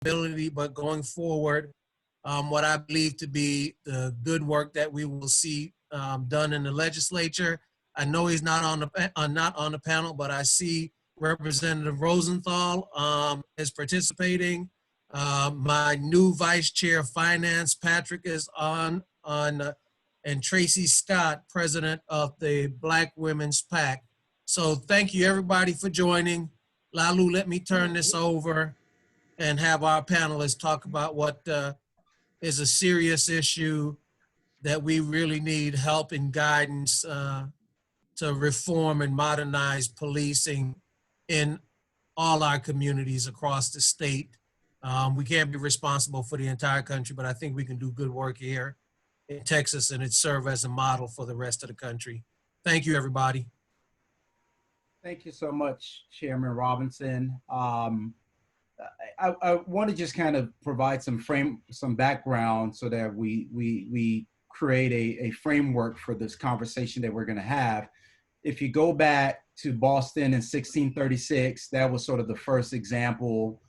accountability, but going forward, what I believe to be the good work that we will see done in the legislature. I know he's not on the panel, but I see Representative Rosenthal is participating. My new Vice Chair of Finance, Patrick, is on, and Tracy Scott, President of the Black Women's PAC. So thank you everybody for joining. Laolu, let me turn this over and have our panelists talk about what is a serious issue that we really need help and guidance to reform and modernize policing in all our communities across the state. We can't be responsible for the entire country, but I think we can do good work here in Texas, and it serve as a model for the rest of the country. Thank you, everybody. Thank you so much, Chairman Robinson. I want to just kind of provide some background so that we create a framework for this conversation that we're going to have. If you go back to Boston in 1636, that was sort of the first example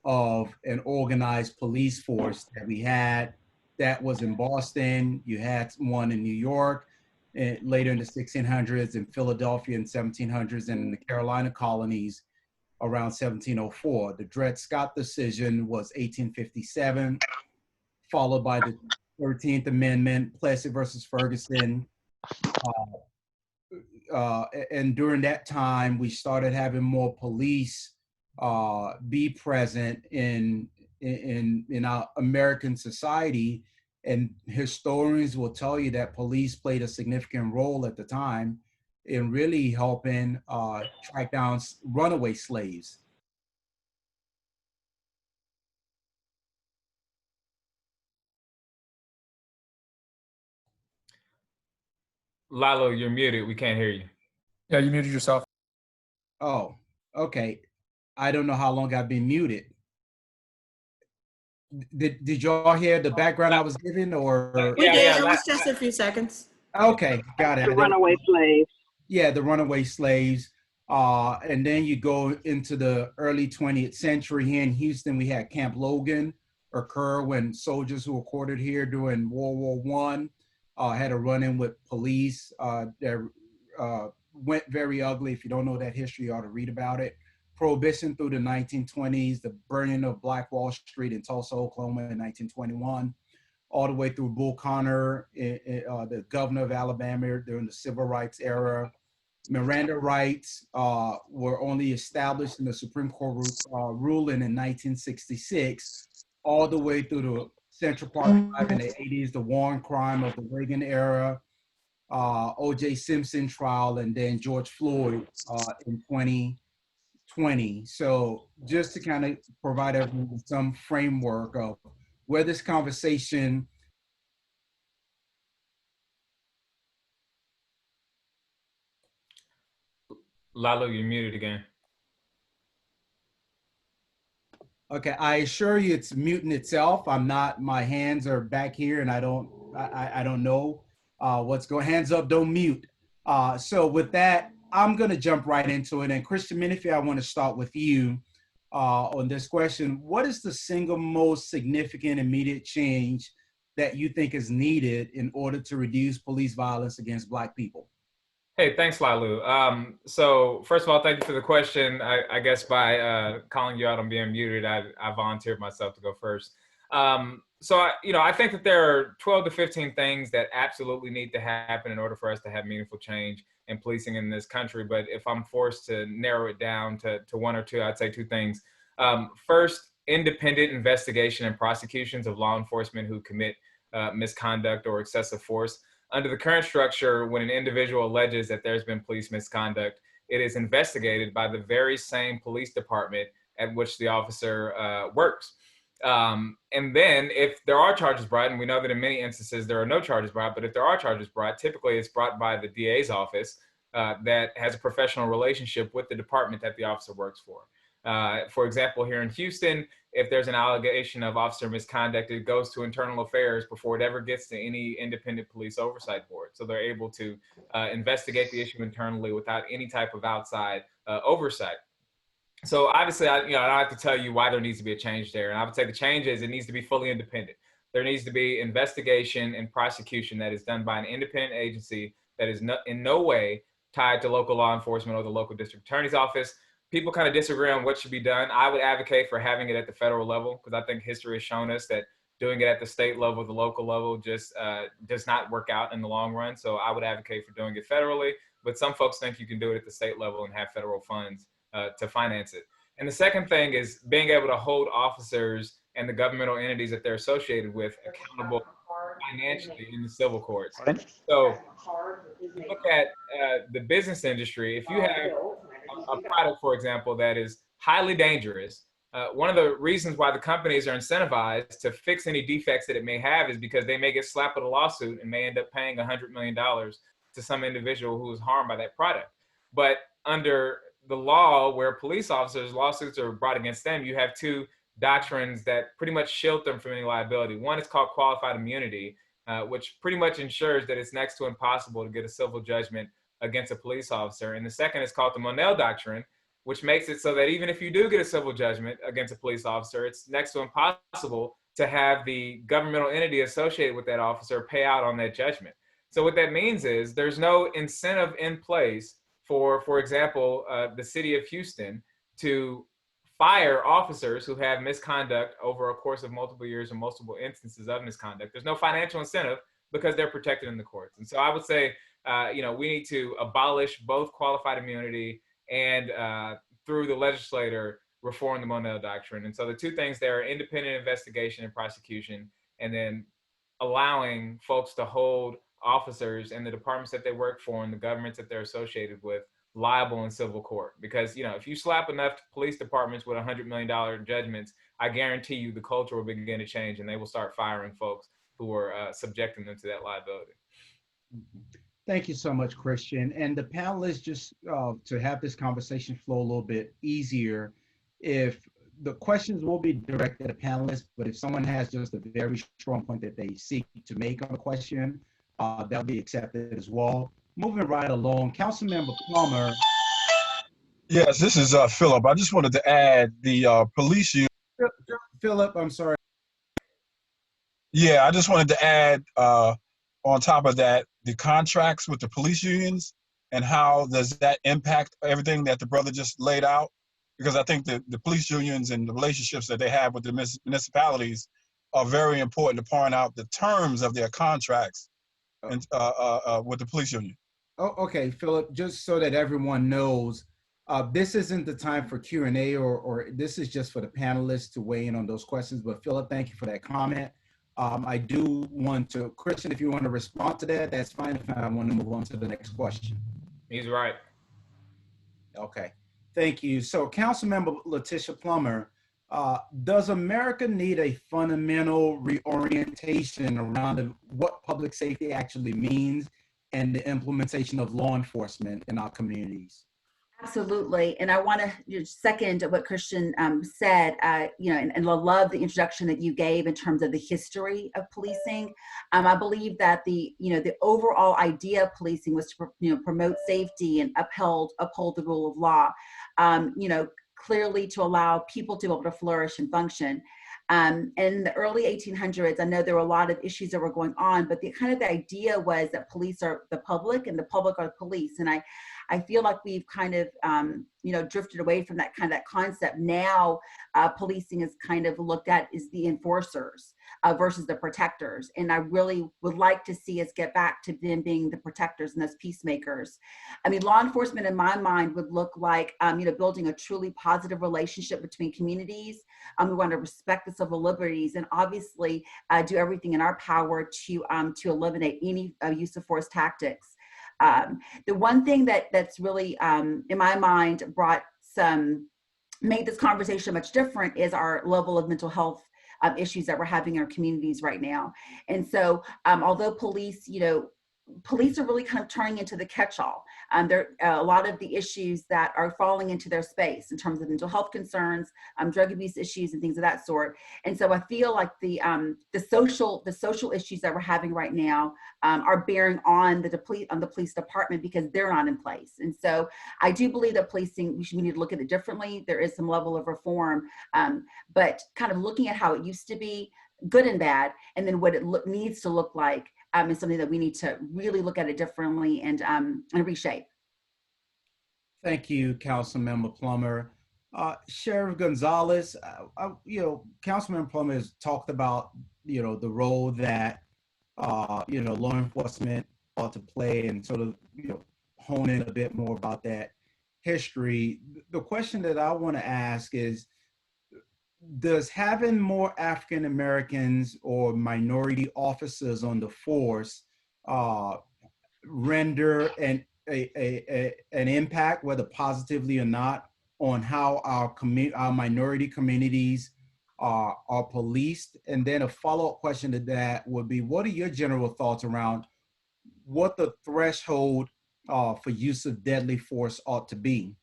of an organized police force that we had. That was in Boston. You had one in New York, and later in the 1600s, in Philadelphia in 1700s, and in the Carolina colonies around 1704. The Dred Scott decision was 1857, followed by the 13th Amendment, Plessy versus Ferguson. And during that time, we started having more police be present in our American society. And historians will tell you that police played a significant role at the time in really helping track down runaway slaves. Laolu, you're muted. We can't hear you. Yeah, you muted yourself. Oh, okay. I don't know how long I've been muted. Did y'all hear the background I was giving, or? We did. It was just a few seconds. Okay, got it. The runaway slaves. Yeah, the runaway slaves. And then you go into the early 20th century. Here in Houston, we had Camp Logan occur when soldiers who were quartered here during World War I had a run-in with police that went very ugly. If you don't know that history, you ought to read about it. Prohibition through the 1920s, the burning of Black Wall Street in Tulsa, Oklahoma in 1921, all the way through Bull Connor, the governor of Alabama during the Civil Rights era. Miranda rights were only established in the Supreme Court ruling in 1966, all the way through the Central Park Five in the 80s, the war and crime of the Reagan era, O.J. Simpson trial, and then George Floyd in 2020. So just to kind of provide everyone with some framework of where this conversation Laolu, you're muted again. Okay, I assure you it's muting itself. I'm not, my hands are back here and I don't know what's going, hands up, don't mute. So with that, I'm gonna jump right into it. And Christian Menefee, I wanna start with you on this question. What is the single most significant immediate change that you think is needed in order to reduce police violence against Black people? Hey, thanks, Laolu. So first of all, thank you for the question. I guess by calling you out on being muted, I volunteered myself to go first. So I think that there are 12 to 15 things that absolutely need to happen in order for us to have meaningful change in policing in this country. But if I'm forced to narrow it down to one or two, I'd say two things. First, independent investigation and prosecutions of law enforcement who commit misconduct or excessive force. Under the current structure, when an individual alleges that there's been police misconduct, it is investigated by the very same police department at which the officer works. And then if there are charges brought, and we know that in many instances there are no charges brought, but if there are charges brought, typically it's brought by the DA's office that has a professional relationship with the department that the officer works for. For example, here in Houston, if there's an allegation of officer misconduct, it goes to internal affairs before it ever gets to any independent police oversight board. So they're able to investigate the issue internally without any type of outside oversight. So obviously, I don't have to tell you why there needs to be a change there. And I would say the change is it needs to be fully independent. There needs to be investigation and prosecution that is done by an independent agency that is in no way tied to local law enforcement or the local district attorney's office. People kind of disagree on what should be done. I would advocate for having it at the federal level because I think history has shown us that doing it at the state level, the local level, just does not work out in the long run. So I would advocate for doing it federally. But some folks think you can do it at the state level and have federal funds to finance it. And the second thing is being able to hold officers and the governmental entities that they're associated with accountable financially in the civil courts. So look at the business industry. If you have a product, for example, that is highly dangerous, one of the reasons why the companies are incentivized to fix any defects that it may have is because they may get slapped with a lawsuit and may end up paying $100 million to some individual who was harmed by that product. But under the law where police officers, lawsuits are brought against them, you have two doctrines that pretty much shield them from any liability. One is called qualified immunity, which pretty much ensures that it's next to impossible to get a civil judgment against a police officer. And the second is called the Monell Doctrine, which makes it so that even if you do get a civil judgment against a police officer, it's next to impossible to have the governmental entity associated with that officer pay out on that judgment. So what that means is there's no incentive in place for example, the city of Houston to fire officers who have misconduct over a course of multiple years or multiple instances of misconduct. There's no financial incentive because they're protected in the courts. And so I would say, we need to abolish both qualified immunity and through the legislator, reform the Monell Doctrine. And so the two things there are independent investigation and prosecution, and then allowing folks to hold officers and the departments that they work for and the governments that they're associated with liable in civil court. Because, if you slap enough police departments with $100 million judgments, I guarantee you the culture will begin to change and they will start firing folks who are subjecting them to that liability. Thank you so much, Christian. And the panelists, just to have this conversation flow a little bit easier, if the questions will be directed at panelists, but if someone has just a very strong point that they seek to make on a question, that'll be accepted as well. Moving right along, Councilmember Plummer. Yes, this is Philip. I just wanted to add the police union. Philip, I'm sorry. Yeah, I just wanted to add on top of that, the contracts with the police unions and how does that impact everything that the brother just laid out? Because I think the police unions and the relationships that they have with the municipalities are very important to point out the terms of their contracts and with the police union. Oh, okay, Philip, just so that everyone knows, this isn't the time for Q&A or this is just for the panelists to weigh in on those questions. But Philip, thank you for that comment. I do want to, Christian, if you want to respond to that, that's fine. If not, I want to move on to the next question. He's right. Okay, thank you. So Councilmember Letitia Plummer, does America need a fundamental reorientation around what public safety actually means and the implementation of law enforcement in our communities? Absolutely. And I want to second what Christian said, and I love the introduction that you gave in terms of the history of policing. I believe that the overall idea of policing was to promote safety and uphold the rule of law, clearly to allow people to be able to flourish and function. In the early 1800s, I know there were a lot of issues that were going on, but the idea was that police are the public and the public are the police. And I feel like we've kind of, drifted away from that concept. Now, policing is kind of looked at as the enforcers versus the protectors. And I really would like to see us get back to them being the protectors and those peacemakers. I mean, law enforcement in my mind would look like, building a truly positive relationship between communities. We want to respect the civil liberties and obviously do everything in our power to eliminate any use of force tactics. The one thing that's really, in my mind, made this conversation much different is our level of mental health issues that we're having in our communities right now. And so, although police are really kind of turning into the catch-all. There are a lot of the issues that are falling into their space in terms of mental health concerns, drug abuse issues, and things of that sort. And so I feel like the social issues that we're having right now are bearing on the police department because they're not in place. And so I do believe that policing, we need to look at it differently. There is some level of reform, but kind of looking at how it used to be, good and bad, and then what it needs to look like is something that we need to really look at it differently and reshape. Thank you, Councilmember Plummer. Sheriff Gonzalez, Councilmember Plummer has talked about, the role that, law enforcement ought to play and sort of, hone in a bit more about that history. The question that I want to ask is, does having more African Americans or minority officers on the force render an impact, whether positively or not, on how our minority communities are policed? And then a follow-up question to that would be, what are your general thoughts around what the threshold for use of deadly force ought to be?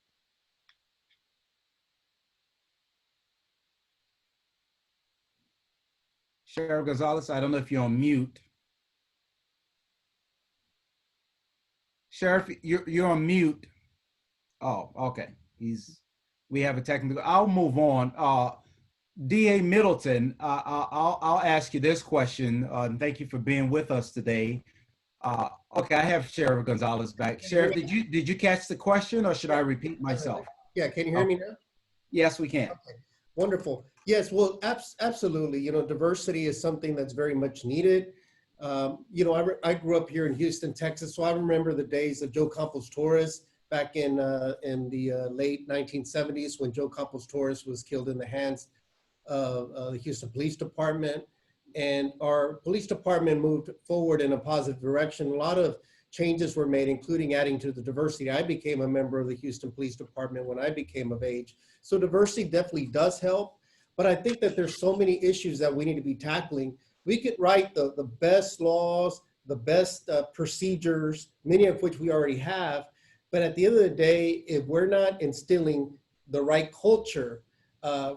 Sheriff Gonzalez, I don't know if you're on mute. Sheriff, you're on mute. Oh, okay. We have a technical. I'll move on. DA Middleton, I'll ask you this question. And thank you for being with us today. Okay, I have Sheriff Gonzalez back. Sheriff, did you catch the question, or should I repeat myself? Yeah, can you hear me now? Yes, we can. Okay. Wonderful. Yes, well, absolutely. Diversity is something that's very much needed. I grew up here in Houston, Texas, so I remember the days of Joe Campos Torres back in the late 1970s when Joe Campos Torres was killed in the hands of the Houston Police Department. And our police department moved forward in a positive direction. A lot of changes were made, including adding to the diversity. I became a member of the Houston Police Department when I became of age. So diversity definitely does help. But I think that there's so many issues that we need to be tackling. We could write the best laws, the best procedures, many of which we already have. But at the end of the day, if we're not instilling the right culture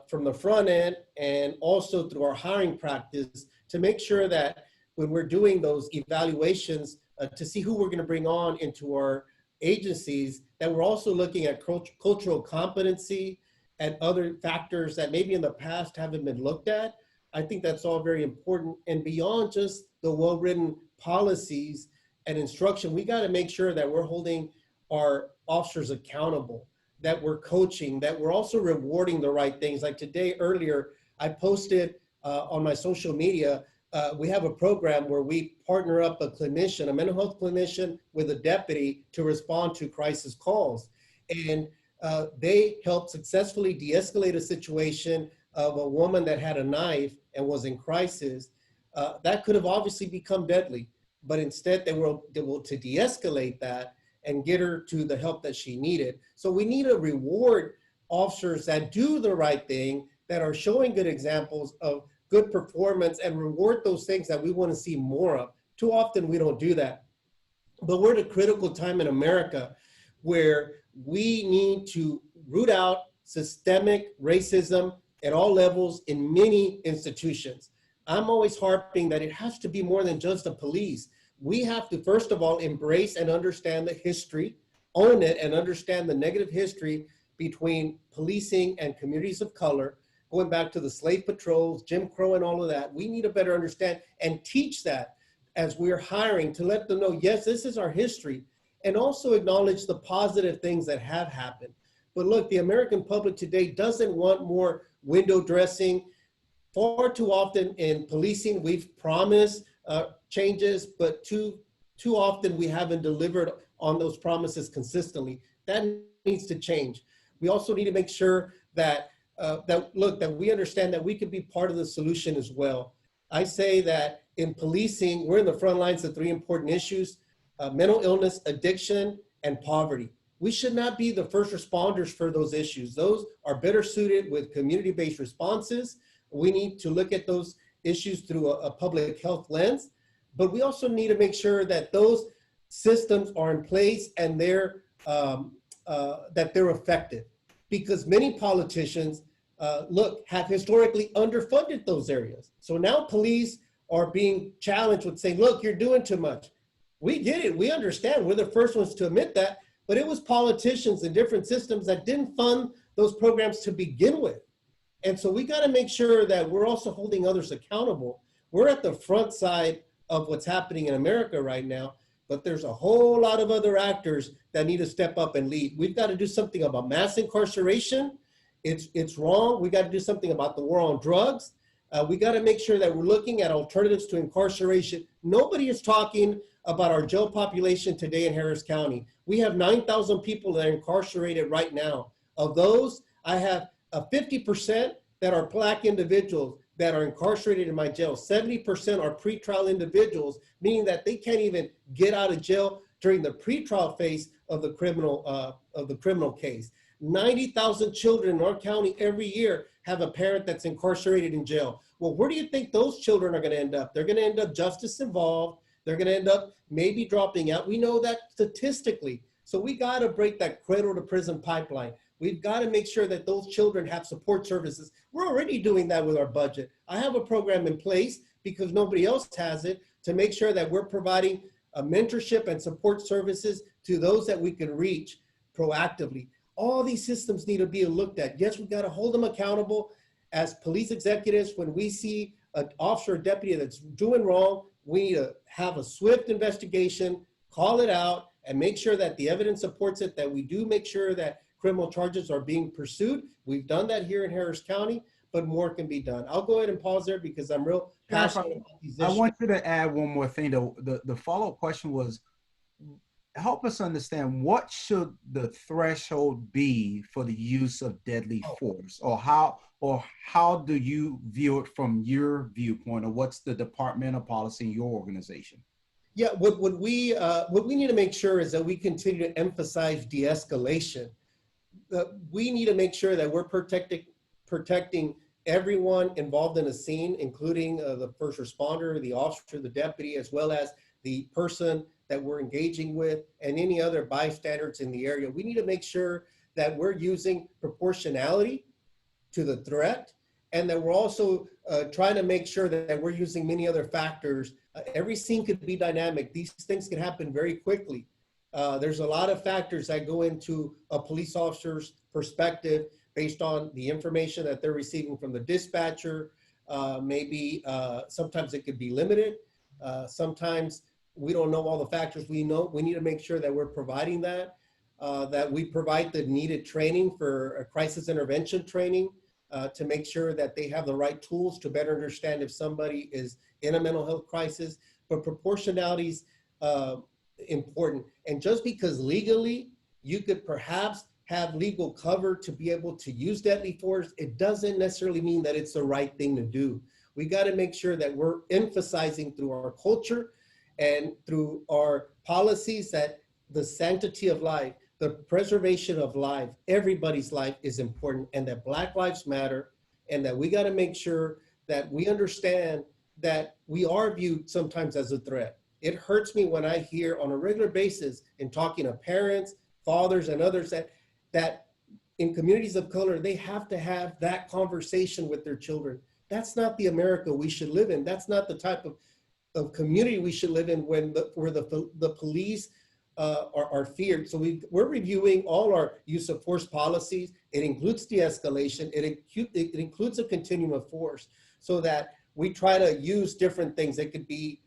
from the front end and also through our hiring practice to make sure that when we're doing those evaluations to see who we're going to bring on into our agencies, that we're also looking at cultural competency and other factors that maybe in the past haven't been looked at. I think that's all very important. And beyond just the well-written policies and instruction, we got to make sure that we're holding our officers accountable, that we're coaching, that we're also rewarding the right things. Like today, earlier, I posted on my social media, we have a program where we partner up a clinician, a mental health clinician with a deputy to respond to crisis calls. And they helped successfully de-escalate a situation of a woman that had a knife and was in crisis. That could have obviously become deadly, but instead they were able to de-escalate that and get her to the help that she needed. So we need to reward officers that do the right thing, that are showing good examples of good performance, and reward those things that we want to see more of. Too often we don't do that. But we're at a critical time in America where we need to root out systemic racism at all levels in many institutions. I'm always harping that it has to be more than just the police. We have to, first of all, embrace and understand the history, own it, and understand the negative history between policing and communities of color, going back to the slave patrols, Jim Crow, and all of that. We need to better understand and teach that as we're hiring, to let them know, yes, this is our history, and also acknowledge the positive things that have happened. But look, the American public today doesn't want more window dressing. Far too often in policing, we've promised changes, but too often we haven't delivered on those promises consistently. That needs to change. We also need to make sure that that we understand that we could be part of the solution as well. I say that in policing, we're in the front lines of three important issues: mental illness, addiction, and poverty. We should not be the first responders for those issues. Those are better suited with community-based responses. We need to look at those issues through a public health lens, but we also need to make sure that those systems are in place and that they're effective. Because many politicians, have historically underfunded those areas. So now police are being challenged with saying, look, you're doing too much. We get it, we understand, we're the first ones to admit that, but it was politicians and different systems that didn't fund those programs to begin with. And so we gotta make sure that we're also holding others accountable. We're at the front side of what's happening in America right now, but there's a whole lot of other actors that need to step up and lead. We've got to do something about mass incarceration. It's wrong. We got to do something about the war on drugs. We got to make sure that we're looking at alternatives to incarceration. Nobody is talking about our jail population today in Harris County. We have 9,000 people that are incarcerated right now. Of those, I have 50% that are Black individuals that are incarcerated in my jail. 70% are pretrial individuals, meaning that they can't even get out of jail during the pretrial phase of the criminal case. 90,000 children in our county every year have a parent that's incarcerated in jail. Well, where do you think those children are going to end up? They're going to end up justice involved. They're going to end up maybe dropping out. We know that statistically. So we got to break that cradle to prison pipeline. We've got to make sure that those children have support services. We're already doing that with our budget. I have a program in place because nobody else has it to make sure that we're providing a mentorship and support services to those that we can reach proactively. All these systems need to be looked at. Yes, we've got to hold them accountable as police executives. When we see an officer or deputy that's doing wrong, we need to have a swift investigation, call it out, and make sure that the evidence supports it, that we do make sure that criminal charges are being pursued. We've done that here in Harris County, but more can be done. I'll go ahead and pause there because I'm real passionate about these issues. I want you to add one more thing. The follow-up question was, help us understand what should the threshold be for the use of deadly force, or how do you view it from your viewpoint, or what's the departmental policy in your organization? Yeah, what we need to make sure is that we continue to emphasize de-escalation. We need to make sure that we're protecting everyone involved in a scene, including the first responder, the officer, the deputy, as well as the person that we're engaging with and any other bystanders in the area. We need to make sure that we're using proportionality to the threat, and that we're also trying to make sure that we're using many other factors. Every scene could be dynamic. These things can happen very quickly. There's a lot of factors that go into a police officer's perspective based on the information that they're receiving from the dispatcher. Maybe sometimes it could be limited. Sometimes we don't know all the factors. We need to make sure that we're providing that we provide the needed training for a crisis intervention training to make sure that they have the right tools to better understand if somebody is in a mental health crisis. But proportionality is important. And just because legally you could perhaps have legal cover to be able to use deadly force, it doesn't necessarily mean that it's the right thing to do. We got to make sure that we're emphasizing through our culture and through our policies that the sanctity of life, the preservation of life, everybody's life is important, and that Black lives matter, and that we got to make sure that we understand that we are viewed sometimes as a threat. It hurts me when I hear on a regular basis in talking to parents, fathers, and others that in communities of color, they have to have that conversation with their children. That's not the America we should live in. That's not the type of community we should live in where the police are feared. So we're reviewing all our use of force policies. It includes de-escalation. It includes a continuum of force, so that we try to use different things. It could be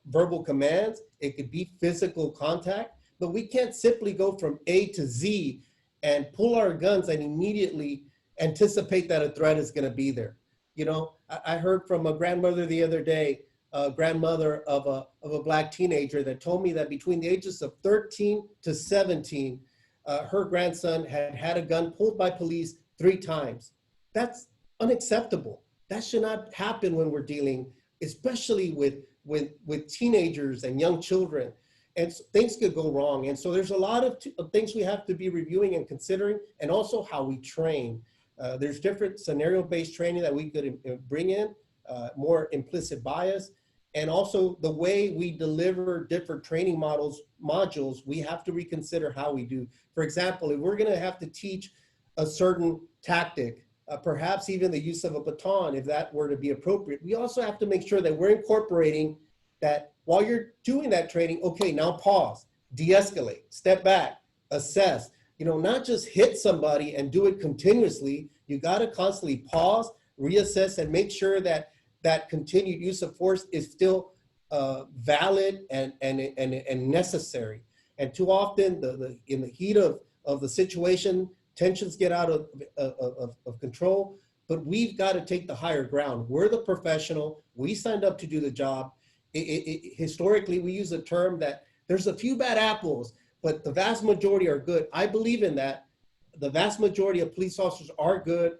verbal commands. It could be physical contact. But we can't simply go from A to Z and pull our guns and immediately anticipate that a threat is going to be there. You know, I heard from a grandmother the other day, a grandmother of a Black teenager, that told me that between the ages of 13 to 17, her grandson had a gun pulled by police 3 times. That's unacceptable. That should not happen when we're dealing, especially with teenagers and young children. And so things could go wrong. And so there's a lot of things we have to be reviewing and considering, and also how we train. There's different scenario-based training that we could bring in, more implicit bias. And also the way we deliver different training modules, we have to reconsider how we do. For example, if we're gonna have to teach a certain tactic, perhaps even the use of a baton, if that were to be appropriate, we also have to make sure that we're incorporating that while you're doing that training, okay, now pause, de-escalate, step back, assess, you know, not just hit somebody and do it continuously. You gotta constantly pause, reassess, and make sure that that continued use of force is still valid and necessary. And too often, in the heat of the situation, tensions get out of control, but we've got to take the higher ground. We're the professional, we signed up to do the job. Historically, we use a term that there's a few bad apples, but the vast majority are good. I believe in that. The vast majority of police officers are good,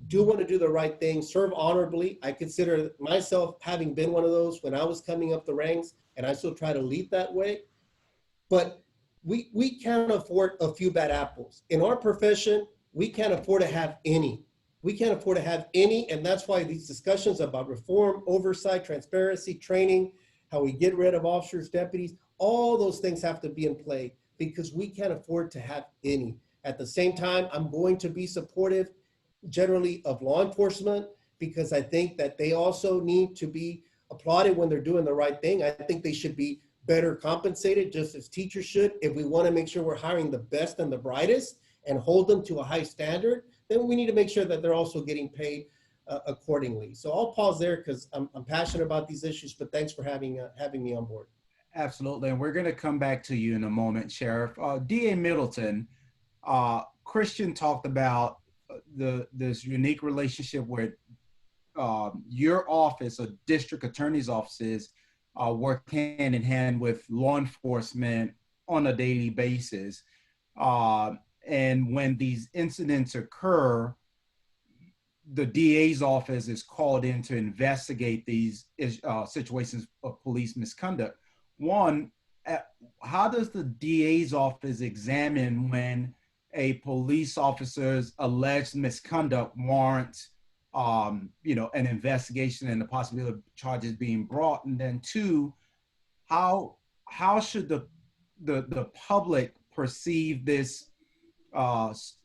do want to do the right thing, serve honorably. I consider myself having been one of those when I was coming up the ranks, and I still try to lead that way. But we can't afford a few bad apples. In our profession, we can't afford to have any. We can't afford to have any, and that's why these discussions about reform, oversight, transparency, training, how we get rid of officers, deputies, all those things have to be in play because we can't afford to have any. At the same time, I'm going to be supportive generally of law enforcement because I think that they also need to be applauded when they're doing the right thing. I think they should be better compensated just as teachers should. If we want to make sure we're hiring the best and the brightest and hold them to a high standard, then we need to make sure that they're also getting paid accordingly. So I'll pause there because I'm passionate about these issues, but thanks for having me on board. Absolutely, and we're going to come back to you in a moment, Sheriff. DA Middleton, Christian talked about this unique relationship where your office or district attorney's offices work hand in hand with law enforcement on a daily basis. And when these incidents occur, the DA's office is called in to investigate these situations of police misconduct. One, how does the DA's office examine when a police officer's alleged misconduct warrants, an investigation and the possibility of charges being brought? And then two, how should the public perceive this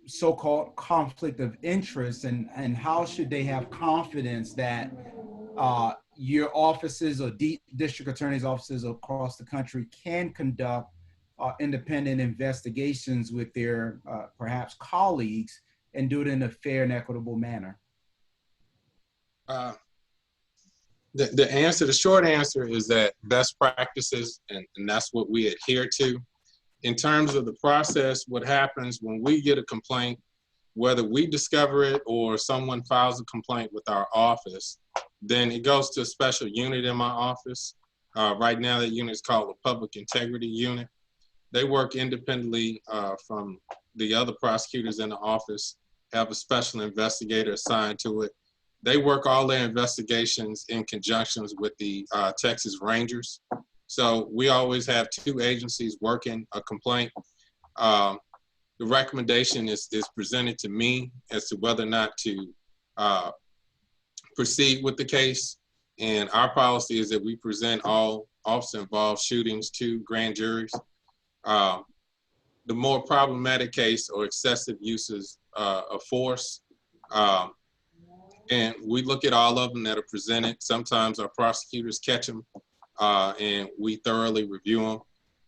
so-called conflict of interest, and how should they have confidence that your offices or district attorney's offices across the country can conduct independent investigations with their perhaps colleagues and do it in a fair and equitable manner? The short answer is that best practices, and that's what we adhere to. In terms of the process, what happens when we get a complaint, whether we discover it or someone files a complaint with our office, then it goes to a special unit in my office. Right now, that unit is called the Public Integrity Unit. They work independently from the other prosecutors in the office, have a special investigator assigned to it. They work all their investigations in conjunction with the Texas Rangers. So we always have two agencies working a complaint. The recommendation is presented to me as to whether or not to proceed with the case. And our policy is that we present all officer-involved shootings to grand juries. The more problematic case or excessive uses of force, and we look at all of them that are presented. Sometimes our prosecutors catch them and we thoroughly review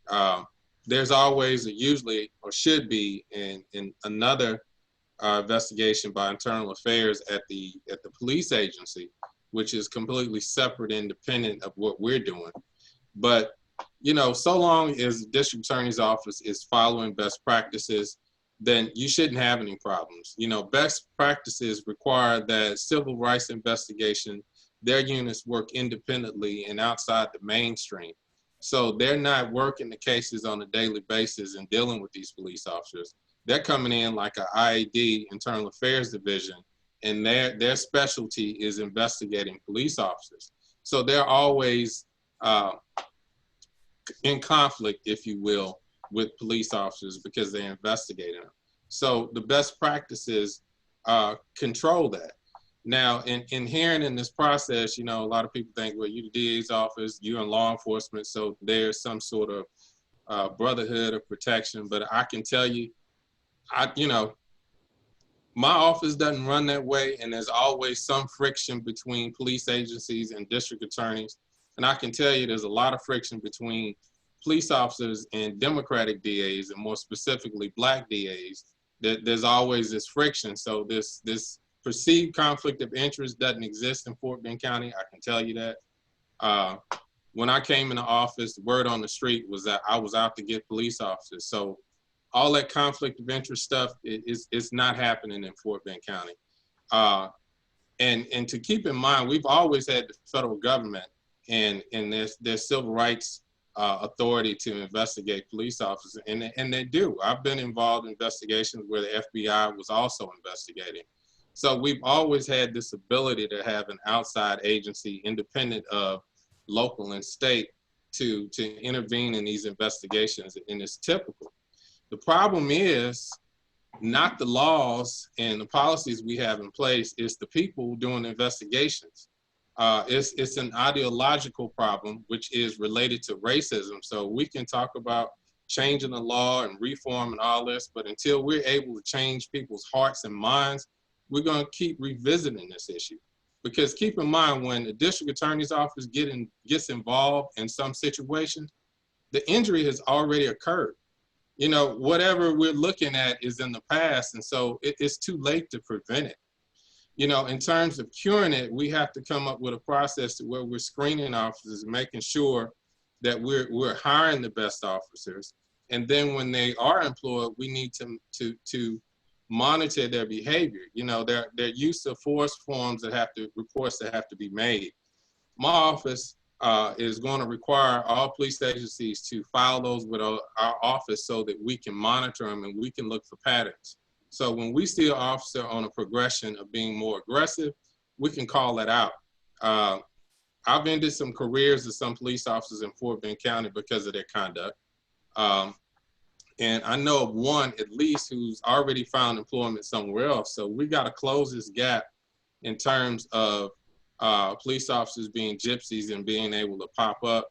them. There's always usually or should be in another investigation by internal affairs at the police agency, which is completely separate, independent of what we're doing. But so long as the district attorney's office is following best practices, then you shouldn't have any problems. Best practices require that civil rights investigation, their units work independently and outside the mainstream. So they're not working the cases on a daily basis and dealing with these police officers. They're coming in like an IAD, Internal Affairs Division, and their specialty is investigating police officers. So they're always in conflict, if you will, with police officers because they're investigating them. So the best practices control that. Now, inherent in this process, you know, a lot of people think, well, you're the DA's office, you're in law enforcement, so there's some sort of brotherhood of protection. But I can tell you, you know, my office doesn't run that way, and there's always some friction between police agencies and district attorneys. And I can tell you there's a lot of friction between police officers and Democratic DAs, and more specifically Black DAs. There's always this friction. So this perceived conflict of interest doesn't exist in Fort Bend County, I can tell you that. When I came into office, the word on the street was that I was out to get police officers. So all that conflict of interest stuff is not happening in Fort Bend County. And to keep in mind, we've always had the federal government and their civil rights authority to investigate police officers, and they do. I've been involved in investigations where the FBI was also investigating. So we've always had this ability to have an outside agency independent of local and state to intervene in these investigations, and it's typical. The problem is not the laws and the policies we have in place, it's the people doing the investigations. It's an ideological problem, which is related to racism. So we can talk about changing the law and reform and all this, but until we're able to change people's hearts and minds, we're going to keep revisiting this issue. Because keep in mind, when the district attorney's office gets involved in some situation, the injury has already occurred. You know, whatever we're looking at is in the past, and so it's too late to prevent it. You know, in terms of curing it, we have to come up with a process to where we're screening officers, making sure that we're hiring the best officers. And then when they are employed, we need to monitor their behavior. You know, their use of force forms reports that have to be made. My office is going to require all police agencies to file those with our office so that we can monitor them and we can look for patterns. So when we see an officer on a progression of being more aggressive, we can call that out. I've ended some careers of some police officers in Fort Bend County because of their conduct. And I know of one at least who's already found employment somewhere else. So we got to close this gap in terms of police officers being gypsies and being able to pop up.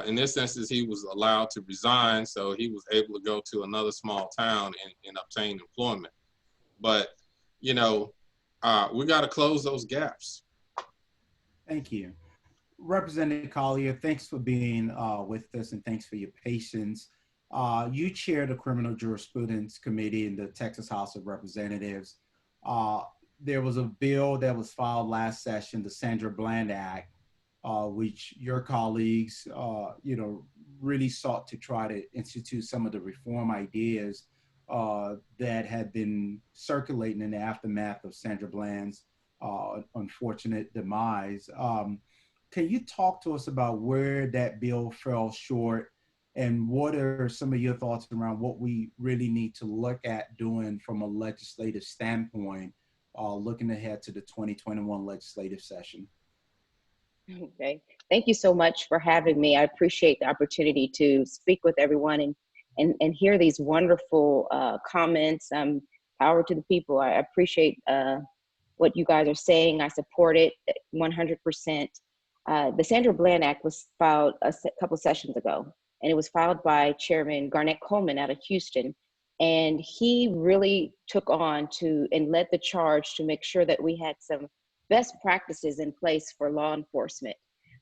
In this instance, he was allowed to resign, so he was able to go to another small town and obtain employment. But, you know, we got to close those gaps. Thank you. Representative Collier, thanks for being with us, and thanks for your patience. You chair the Criminal Jurisprudence Committee in the Texas House of Representatives. There was a bill that was filed last session, the Sandra Bland Act, which your colleagues, you know, really sought to try to institute some of the reform ideas that had been circulating in the aftermath of Sandra Bland's unfortunate demise. Can you talk to us about where that bill fell short, and what are some of your thoughts around what we really need to look at doing from a legislative standpoint, looking ahead to the 2021 legislative session? Okay, thank you so much for having me. I appreciate the opportunity to speak with everyone and hear these wonderful comments. Power to the people. I appreciate what you guys are saying. I support it 100%. The Sandra Bland Act was filed a couple sessions ago, and it was filed by Chairman Garnett Coleman out of Houston. And he really took on and led the charge to make sure that we had some best practices in place for law enforcement.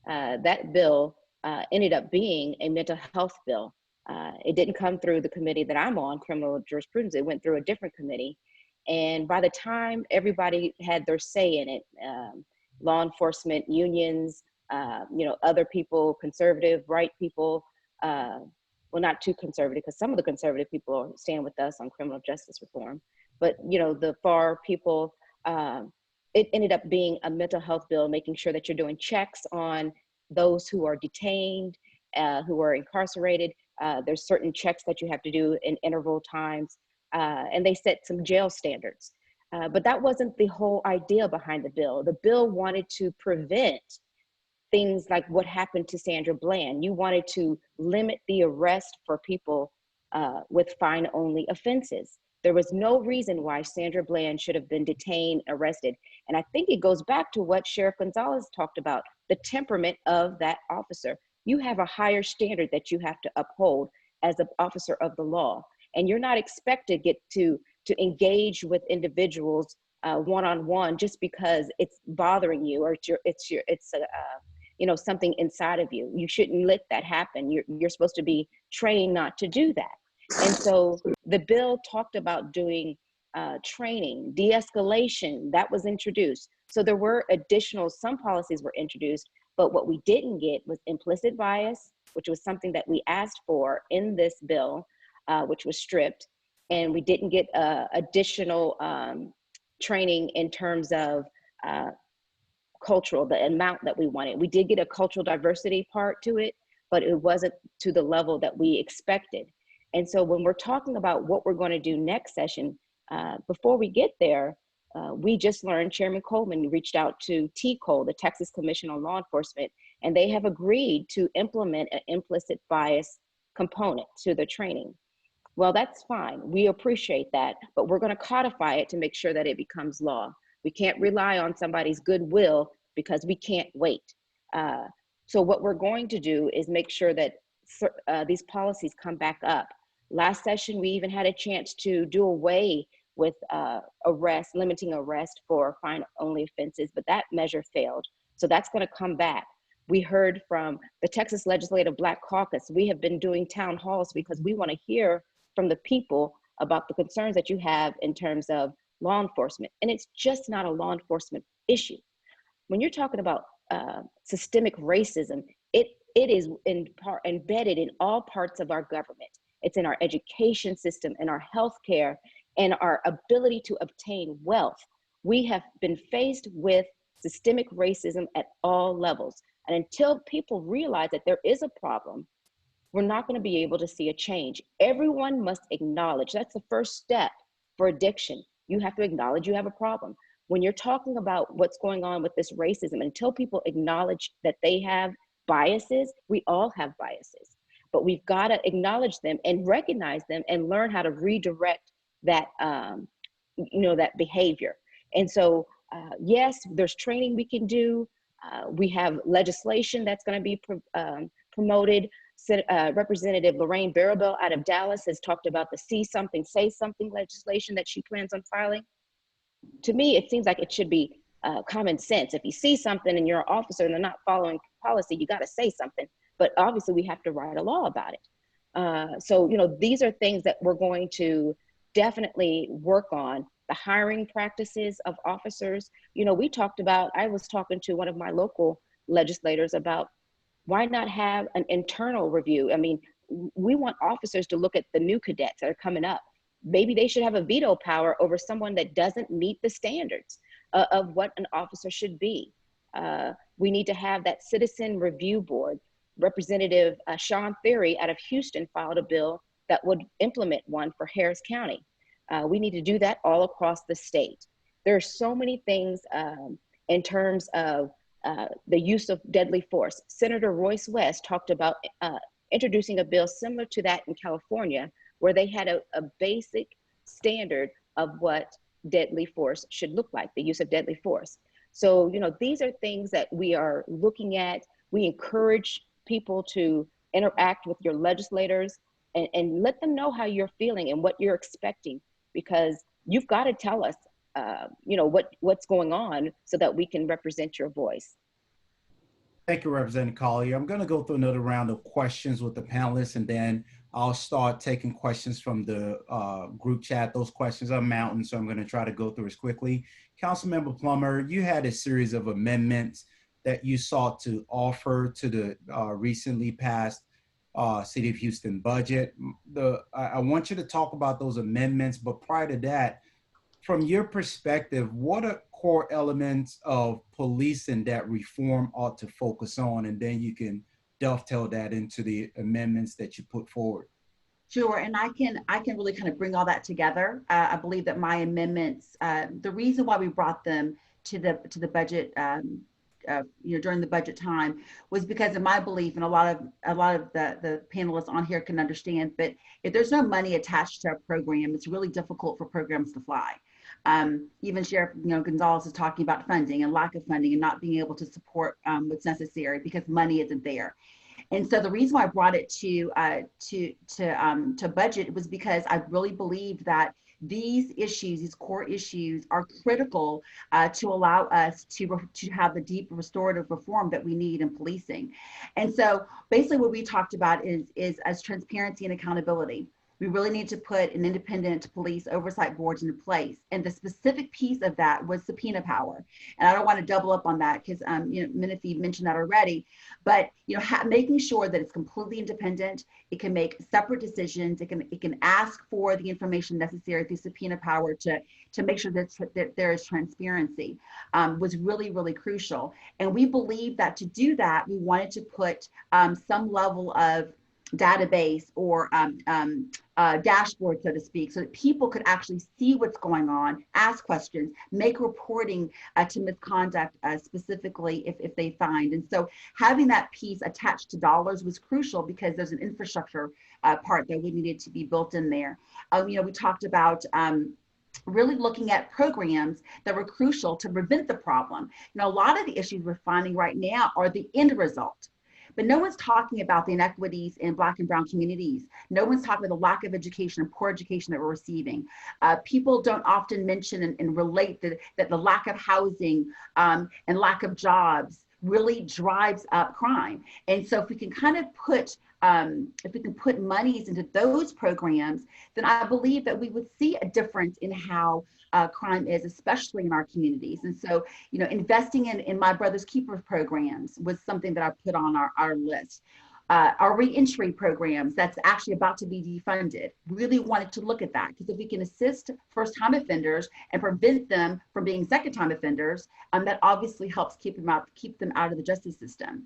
That bill ended up being a mental health bill. It didn't come through the committee that I'm on, criminal jurisprudence. It went through a different committee. And by the time everybody had their say in it, law enforcement unions, you know, other people, conservative, right people, well, not too conservative, because some of the conservative people stand with us on criminal justice reform, but, you know, the far people, it ended up being a mental health bill, making sure that you're doing checks on those who are detained, who are incarcerated. There's certain checks that you have to do in interval times, and they set some jail standards. But that wasn't the whole idea behind the bill. The bill wanted to prevent things like what happened to Sandra Bland. You wanted to limit the arrest for people with fine-only offenses. There was no reason why Sandra Bland should have been detained, arrested. And I think it goes back to what Sheriff Gonzalez talked about, the temperament of that officer. You have a higher standard that you have to uphold as an officer of the law. And you're not expected to engage with individuals one-on-one just because it's bothering you or it's something inside of you. You shouldn't let that happen. You're supposed to be trained not to do that. And so the bill talked about doing training, de-escalation, that was introduced. So there were some policies were introduced, but what we didn't get was implicit bias, which was something that we asked for in this bill, which was stripped. And we didn't get additional training in terms of cultural, the amount that we wanted. We did get a cultural diversity part to it, but it wasn't to the level that we expected. And so when we're talking about what we're going to do next session, before we get there, we just learned Chairman Coleman reached out to TCOL, the Texas Commission on Law Enforcement, and they have agreed to implement an implicit bias component to the training. Well, that's fine. We appreciate that, but we're going to codify it to make sure that it becomes law. We can't rely on somebody's goodwill because we can't wait. So what we're going to do is make sure that these policies come back up. Last session, we even had a chance to do away with limiting arrest for fine-only offenses, but that measure failed. So that's going to come back. We heard from the Texas Legislative Black Caucus. We have been doing town halls because we want to hear from the people about the concerns that you have in terms of law enforcement. And it's just not a law enforcement issue. When you're talking about systemic racism, it is in part embedded in all parts of our government. It's in our education system, in our healthcare, and our ability to obtain wealth. We have been faced with systemic racism at all levels. And until people realize that there is a problem, we're not going to be able to see a change. Everyone must acknowledge. That's the first step for addiction. You have to acknowledge you have a problem. When you're talking about what's going on with this racism, until people acknowledge that they have biases, we all have biases, but we've got to acknowledge them and recognize them and learn how to redirect that, that behavior. And so, yes, there's training we can do. We have legislation that's going to be promoted. Representative Lorraine Barabel out of Dallas has talked about the See Something, Say Something legislation that she plans on filing. To me, it seems like it should be common sense. If you see something and you're an officer and they're not following policy, you got to say something. But obviously, we have to write a law about it. So, these are things that we're going to definitely work on. The hiring practices of officers. I was talking to one of my local legislators about why not have an internal review? I mean, we want officers to look at the new cadets that are coming up. Maybe they should have a veto power over someone that doesn't meet the standards of what an officer should be. We need to have that citizen review board. Representative Sean Theory out of Houston filed a bill that would implement one for Harris County. We need to do that all across the state. There are so many things in terms of the use of deadly force. Senator Royce West talked about introducing a bill similar to that in California, where they had a basic standard of what deadly force should look like, the use of deadly force. So, these are things that we are looking at. We encourage people to interact with your legislators and let them know how you're feeling and what you're expecting, because you've got to tell us what's going on so that we can represent your voice. Thank you, Representative Collier. I'm going to go through another round of questions with the panelists, and then I'll start taking questions from the group chat. Those questions are mounting, so I'm going to try to go through as quickly. Councilmember Plummer, you had a series of amendments that you sought to offer to the recently passed City of Houston budget. I want you to talk about those amendments, but prior to that, from your perspective, what are core elements of policing that reform ought to focus on? And then you can dovetail that into the amendments that you put forward. Sure, and I can really kind of bring all that together. I believe that my amendments, the reason why we brought them to the budget during the budget time, was because of my belief, and a lot of the panelists on here can understand, but if there's no money attached to a program, it's really difficult for programs to fly. Even Sheriff Gonzalez is talking about funding and lack of funding and not being able to support what's necessary because money isn't there. And so the reason why I brought it to budget was because I really believe that these issues, these core issues, are critical to allow us to have the deep restorative reform that we need in policing. And so basically what we talked about is as transparency and accountability. We really need to put an independent police oversight boards into place. And the specific piece of that was subpoena power. And I don't want to double up on that because Menefee mentioned that already, but making sure that it's completely independent, it can make separate decisions, it can ask for the information necessary through subpoena power to make sure that there is transparency, was really, really crucial. And we believe that to do that, we wanted to put some level of database or dashboard, so to speak, so that people could actually see what's going on, ask questions, make reporting to misconduct specifically if they find. And so having that piece attached to dollars was crucial because there's an infrastructure part that we needed to be built in there. We talked about really looking at programs that were crucial to prevent the problem. A lot of the issues we're finding right now are the end result. But no one's talking about the inequities in Black and brown communities. No one's talking about the lack of education and poor education that we're receiving. People don't often mention and relate that the lack of housing and lack of jobs really drives up crime. And so if we can kind of put monies into those programs, then I believe that we would see a difference in how crime is, especially in our communities. And so, investing in My Brother's Keeper programs was something that I put on our list. Our reentry programs that's actually about to be defunded, really wanted to look at that, because if we can assist first-time offenders and prevent them from being second-time offenders, that obviously helps keep them out of the justice system.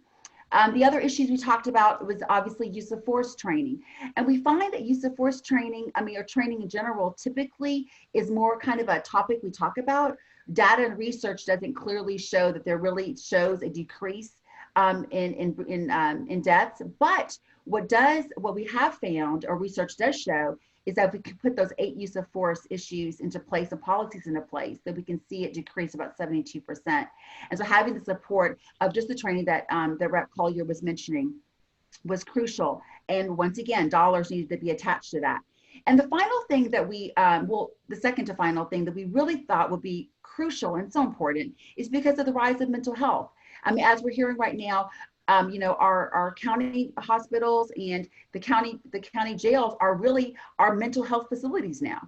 The other issues we talked about was obviously use of force training. And we find that use of force training, or training in general, typically is more kind of a topic we talk about. Data and research doesn't clearly show that there really shows a decrease in deaths. But what we have found, or research does show, is that if we can put those 8 use of force issues into place and policies into place, that we can see it decrease about 72%. And so having the support of just the training that Rep. Collier was mentioning was crucial. And once again, dollars needed to be attached to that. And the final thing that the second to final thing that we really thought would be crucial and so important is because of the rise of mental health. As we're hearing right now, our county hospitals and the county jails are really our mental health facilities now.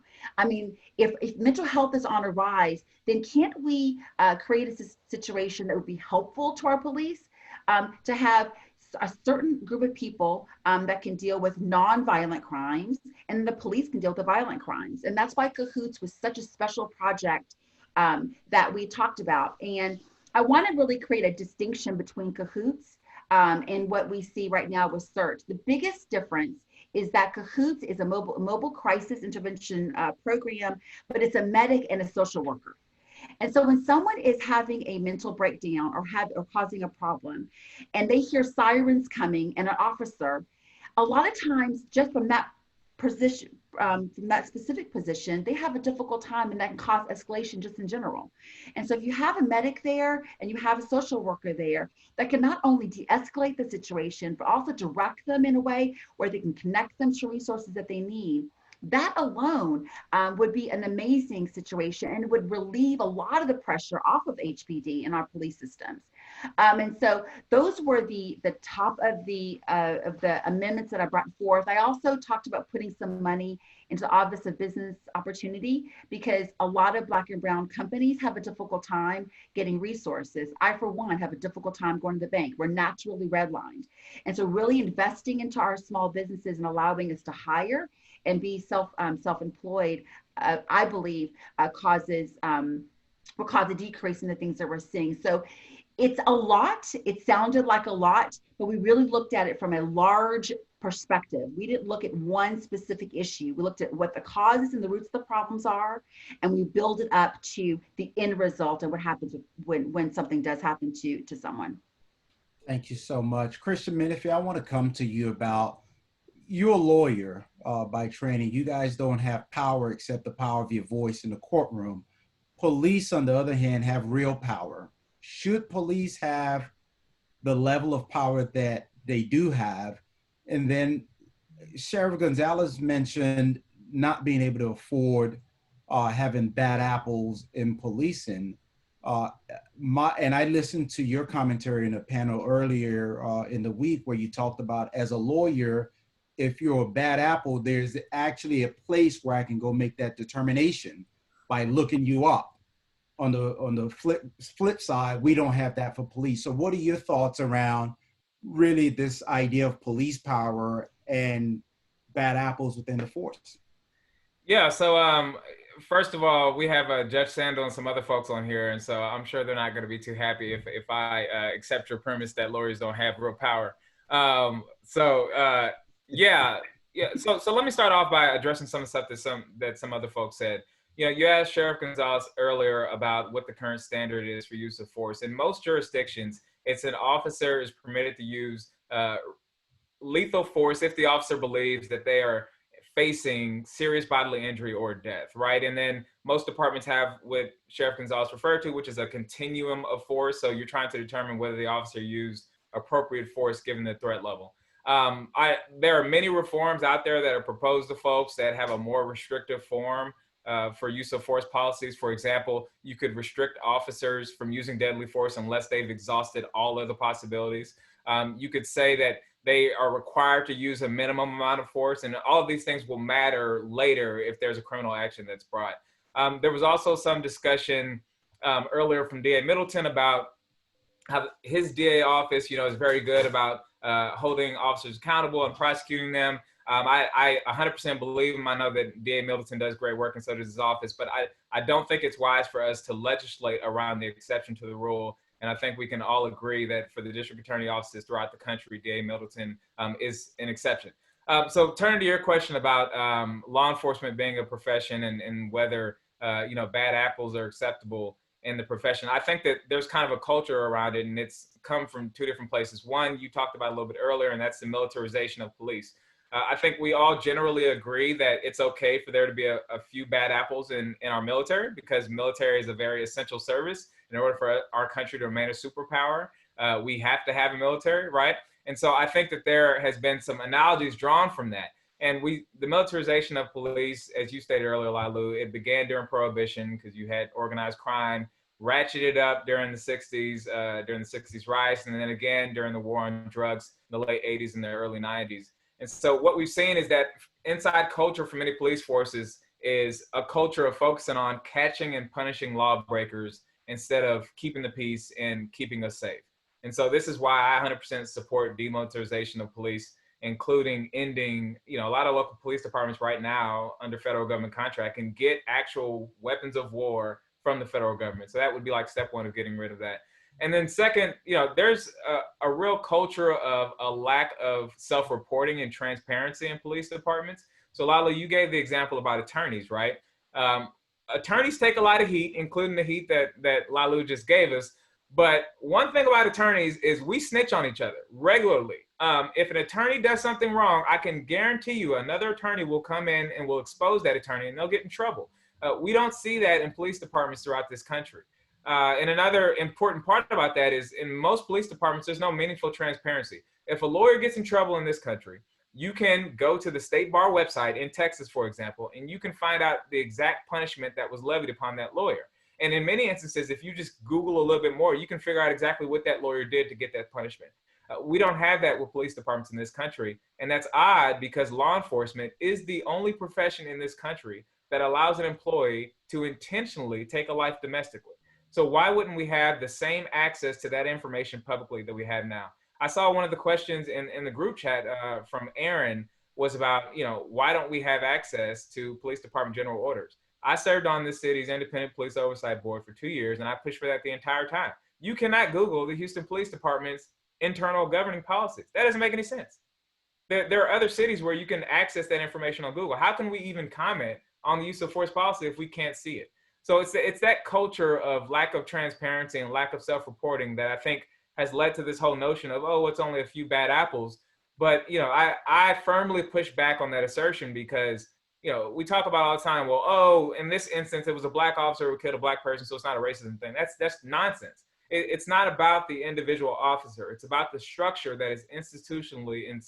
If mental health is on a rise, then can't we create a situation that would be helpful to our police to have a certain group of people that can deal with non-violent crimes, and the police can deal with the violent crimes. And that's why Cahoots was such a special project that we talked about. And I want to really create a distinction between Cahoots and what we see right now with CERT. The biggest difference is that Cahoots is a mobile crisis intervention program, but it's a medic and a social worker. And so when someone is having a mental breakdown or causing a problem, and they hear sirens coming and an officer, a lot of times just from that position, from that specific position, they have a difficult time, and that can cause escalation just in general. And so if you have a medic there and you have a social worker there, that can not only de-escalate the situation, but also direct them in a way where they can connect them to resources that they need. That alone would be an amazing situation and would relieve a lot of the pressure off of HPD in our police systems. And so those were the top of the amendments that I brought forth. I also talked about putting some money into the Office of Business Opportunity, because a lot of Black and brown companies have a difficult time getting resources. I, for one, have a difficult time going to the bank. We're naturally redlined. And so really investing into our small businesses and allowing us to hire and be self-employed, I believe, will cause a decrease in the things that we're seeing. So it's a lot. It sounded like a lot, but we really looked at it from a large perspective. We didn't look at one specific issue. We looked at what the causes and the roots of the problems are, and we build it up to the end result and what happens when something does happen to someone. Thank you so much. Christian Menefee, I want to come to you about, you're a lawyer by training. You guys don't have power except the power of your voice in the courtroom. Police, on the other hand, have real power. Should police have the level of power that they do have? And then Sheriff Gonzalez mentioned not being able to afford having bad apples in policing. And I listened to your commentary in a panel earlier in the week where you talked about, as a lawyer, if you're a bad apple, there's actually a place where I can go make that determination by looking you up. On the flip side, we don't have that for police. So what are your thoughts around really this idea of police power and bad apples within the force? Yeah, so first of all, we have Judge Sandel and some other folks on here, and so I'm sure they're not going to be too happy if I accept your premise that lawyers don't have real power. So let me start off by addressing some of the stuff that some other folks said. You know, you asked Sheriff Gonzalez earlier about what the current standard is for use of force. In most jurisdictions, it's an officer is permitted to use lethal force if the officer believes that they are facing serious bodily injury or death, right? And then most departments have what Sheriff Gonzalez referred to, which is a continuum of force. So you're trying to determine whether the officer used appropriate force given the threat level. There are many reforms out there that are proposed to folks that have a more restrictive form for use of force policies. For example, you could restrict officers from using deadly force unless they've exhausted all other possibilities. You could say that they are required to use a minimum amount of force, and all of these things will matter later if there's a criminal action that's brought. There was also some discussion earlier from DA Middleton about how his DA office, is very good about holding officers accountable and prosecuting them. I 100% believe him. I know that DA Middleton does great work, and so does his office, but I don't think it's wise for us to legislate around the exception to the rule. And I think we can all agree that for the district attorney offices throughout the country, DA Middleton is an exception. So turning to your question about law enforcement being a profession and whether, bad apples are acceptable in the profession, I think that there's kind of a culture around it, and it's come from two different places. One, you talked about a little bit earlier, and that's the militarization of police. I think we all generally agree that it's okay for there to be a few bad apples in our military, because military is a very essential service. In order for our country to remain a superpower, we have to have a military, right? And so I think that there has been some analogies drawn from that. And the militarization of police, as you stated earlier, Laolu, it began during Prohibition because you had organized crime, ratcheted up during the 60s rise, and then again during the war on drugs in the late 80s and the early 90s. And so what we've seen is that inside culture for many police forces is a culture of focusing on catching and punishing lawbreakers instead of keeping the peace and keeping us safe. And so this is why I 100% support demilitarization of police, including ending, a lot of local police departments right now under federal government contract can get actual weapons of war from the federal government. So that would be like step one of getting rid of that. And then second, there's a real culture of a lack of self-reporting and transparency in police departments. So Laolu, you gave the example about attorneys, right? Attorneys take a lot of heat, including the heat that Laolu just gave us. But one thing about attorneys is we snitch on each other regularly. If an attorney does something wrong, I can guarantee you another attorney will come in and will expose that attorney and they'll get in trouble. We don't see that in police departments throughout this country. And another important part about that is in most police departments, there's no meaningful transparency. If a lawyer gets in trouble in this country, you can go to the state bar website in Texas, for example, and you can find out the exact punishment that was levied upon that lawyer. And in many instances, if you just Google a little bit more, you can figure out exactly what that lawyer did to get that punishment. We don't have that with police departments in this country. And that's odd because law enforcement is the only profession in this country that allows an employee to intentionally take a life domestically. So why wouldn't we have the same access to that information publicly that we have now? I saw one of the questions in the group chat from Aaron was about, why don't we have access to police department general orders? I served on the city's independent police oversight board for 2 years, and I pushed for that the entire time. You cannot Google the Houston Police Department's internal governing policies. That doesn't make any sense. there are other cities where you can access that information on Google. How can we even comment on the use of force policy if we can't see it? So it's that culture of lack of transparency and lack of self-reporting that I think has led to this whole notion of, oh, it's only a few bad apples. But, you know, I firmly push back on that assertion because, you know, we talk about all the time, well, oh, in this instance, it was a black officer who killed a black person, so it's not a racism thing. That's nonsense. It's not about the individual officer. It's about the structure that is institutionally and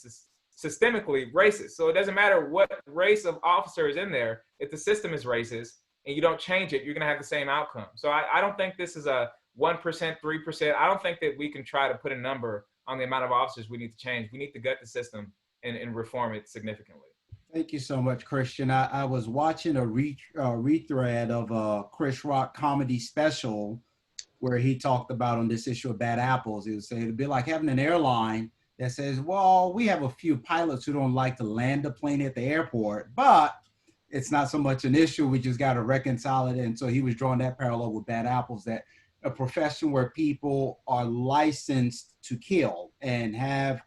systemically racist. So it doesn't matter what race of officer is in there. If the system is racist and you don't change it, you're going to have the same outcome. So I don't think this is a 1%, 3%. I don't think that we can try to put a number on the amount of officers we need to change. We need to gut the system and reform it significantly. Thank you so much, Christian. I was watching a rethread of a Chris Rock comedy special where he talked about on this issue of bad apples. He would say it'd be like having an airline that says, well, we have a few pilots who don't like to land a plane at the airport, but it's not so much an issue. We just got to reconcile it. And so he was drawing that parallel with bad apples, that a profession where people are licensed to kill and have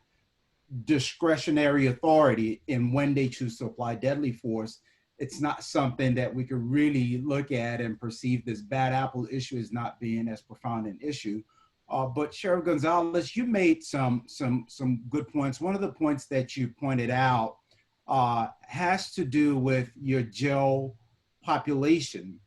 discretionary authority in when they choose to apply deadly force, it's not something that we could really look at and perceive this bad apple issue as not being as profound an issue. But Sheriff Gonzalez, you made some good points. One of the points that you pointed out has to do with your jail population.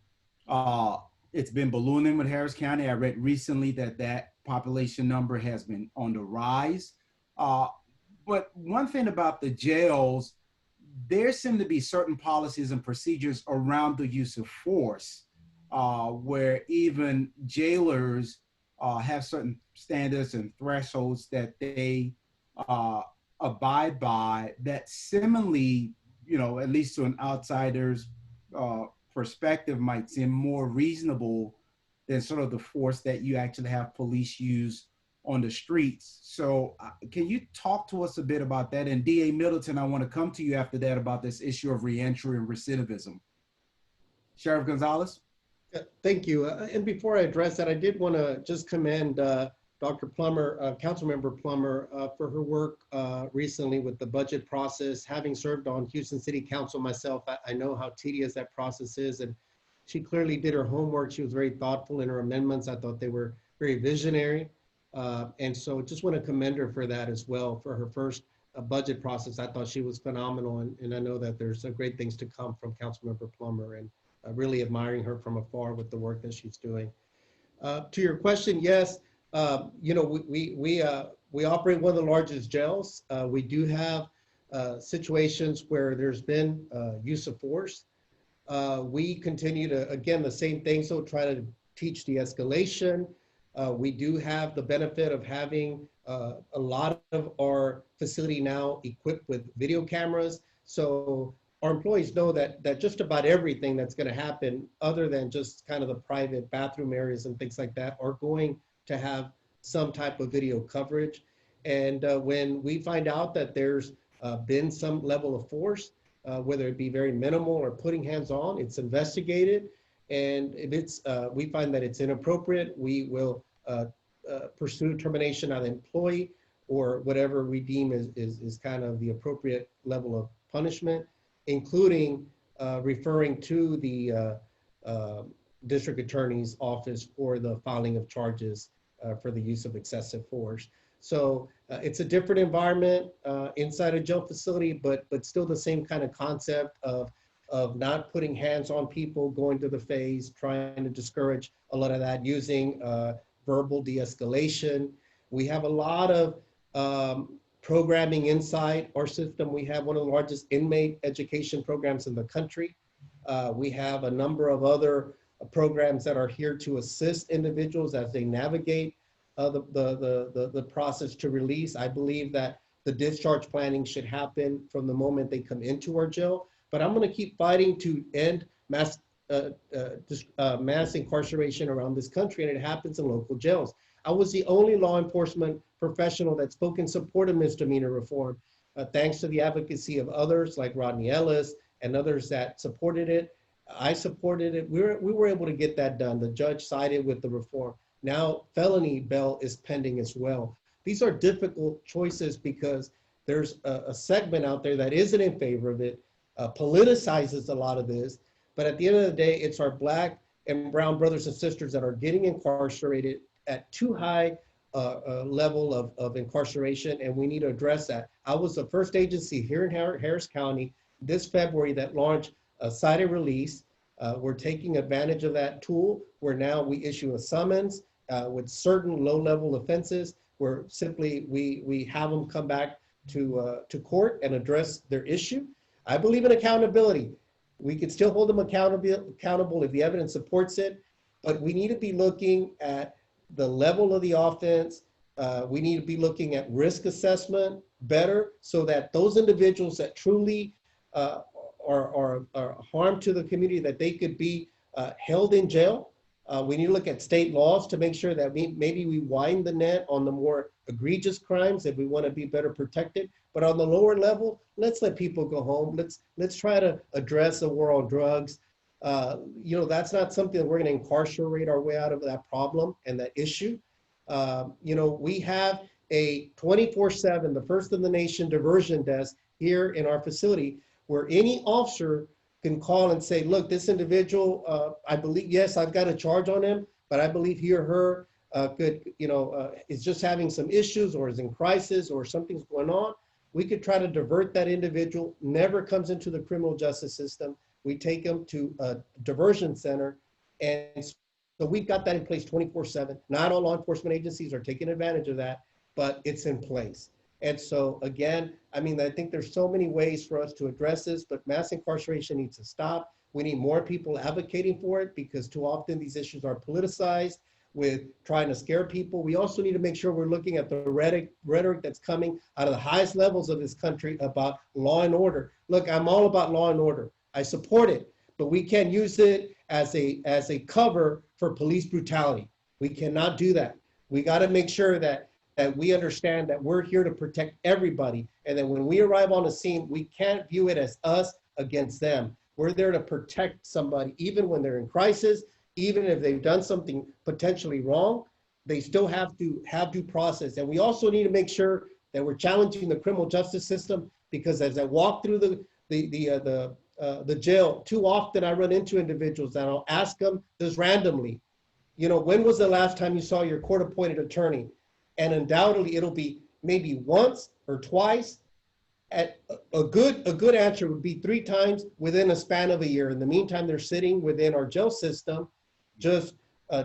It's been ballooning with Harris County. I read recently that population number has been on the rise. But one thing about the jails, there seem to be certain policies and procedures around the use of force where even jailers have certain standards and thresholds that they abide by that similarly, you know, at least to an outsider's perspective might seem more reasonable than sort of the force that you actually have police use on the streets. So can you talk to us a bit about that? And DA Middleton, I want to come to you after that about this issue of reentry and recidivism. Sheriff Gonzalez? Yeah, thank you. And before I address that, I did want to just commend Dr. Plummer, Councilmember Plummer, for her work recently with the budget process. Having served on Houston City Council myself, I know how tedious that process is, and she clearly did her homework. She was very thoughtful in her amendments. I thought they were very visionary. And so just want to commend her for that as well. For her first budget process, I thought she was phenomenal. And I know that there's great things to come from Councilmember Plummer, and really admiring her from afar with the work that she's doing. To your question, yes, you know, we operate one of the largest jails. We do have situations where there's been use of force. We continue to, again, the same thing, so try to teach de-escalation. We do have the benefit of having a lot of our facility now equipped with video cameras. So our employees know that just about everything that's going to happen, other than just kind of the private bathroom areas and things like that, are going to have some type of video coverage. And when we find out that there's been some level of force, whether it be very minimal or putting hands on, it's investigated. And if it's, we find that it's inappropriate, we will pursue termination of the employee or whatever we deem is kind of the appropriate level of punishment, including referring to the district attorney's office for the filing of charges for the use of excessive force. So it's a different environment inside a jail facility, but still the same kind of concept of not putting hands on people, going to the face, trying to discourage a lot of that, using verbal de-escalation. We have a lot of programming inside our system. We have one of the largest inmate education programs in the country. We have a number of other programs that are here to assist individuals as they navigate the process to release. I believe that the discharge planning should happen from the moment they come into our jail. But I'm going to keep fighting to end mass incarceration around this country, and it happens in local jails. I was the only law enforcement professional that spoke in support of misdemeanor reform, thanks to the advocacy of others like Rodney Ellis and others that supported it. I supported it. We were able to get that done. The judge sided with the reform. Now felony bail is pending as well. These are difficult choices because there's a segment out there that isn't in favor of it, politicizes a lot of this. But at the end of the day, it's our Black and brown brothers and sisters that are getting incarcerated at too high level of incarceration, and we need to address that. I was the first agency here in Harris County this February that launched a cite and release. We're taking advantage of that tool where now we issue a summons with certain low-level offenses where simply we have them come back to court and address their issue. I believe in accountability. We can still hold them accountable if the evidence supports it, but we need to be looking at the level of the offense. We need to be looking at risk assessment better so that those individuals that truly are harm to the community, that they could be held in jail. We need to look at state laws to make sure that maybe we widen the net on the more egregious crimes if we want to be better protected. But on the lower level, let's let people go home. Let's try to address the war on drugs. That's not something that we're going to incarcerate our way out of that problem and that issue. We have a 24/7, the first in the nation diversion desk here in our facility, where any officer can call and say, look, this individual, I believe, yes, I've got a charge on him, but I believe he or her is just having some issues or is in crisis or something's going on. We could try to divert that individual, never comes into the criminal justice system. We take them to a diversion center. And so we've got that in place 24/7. Not all law enforcement agencies are taking advantage of that, but it's in place. And so again, I think there's so many ways for us to address this, but mass incarceration needs to stop. We need more people advocating for it because too often these issues are politicized with trying to scare people. We also need to make sure we're looking at the rhetoric that's coming out of the highest levels of this country about law and order. Look, I'm all about law and order. I support it, but we can't use it as a cover for police brutality. We cannot do that. We got to make sure that we understand that we're here to protect everybody. And then when we arrive on the scene, we can't view it as us against them. We're there to protect somebody, even when they're in crisis, even if they've done something potentially wrong, they still have to have due process. And we also need to make sure that we're challenging the criminal justice system, because as I walk through the jail, too often I run into individuals that I'll ask them just randomly, when was the last time you saw your court-appointed attorney? And undoubtedly it'll be maybe once or twice. A good answer would be 3 times within a span of a year. In the meantime, they're sitting within our jail system, just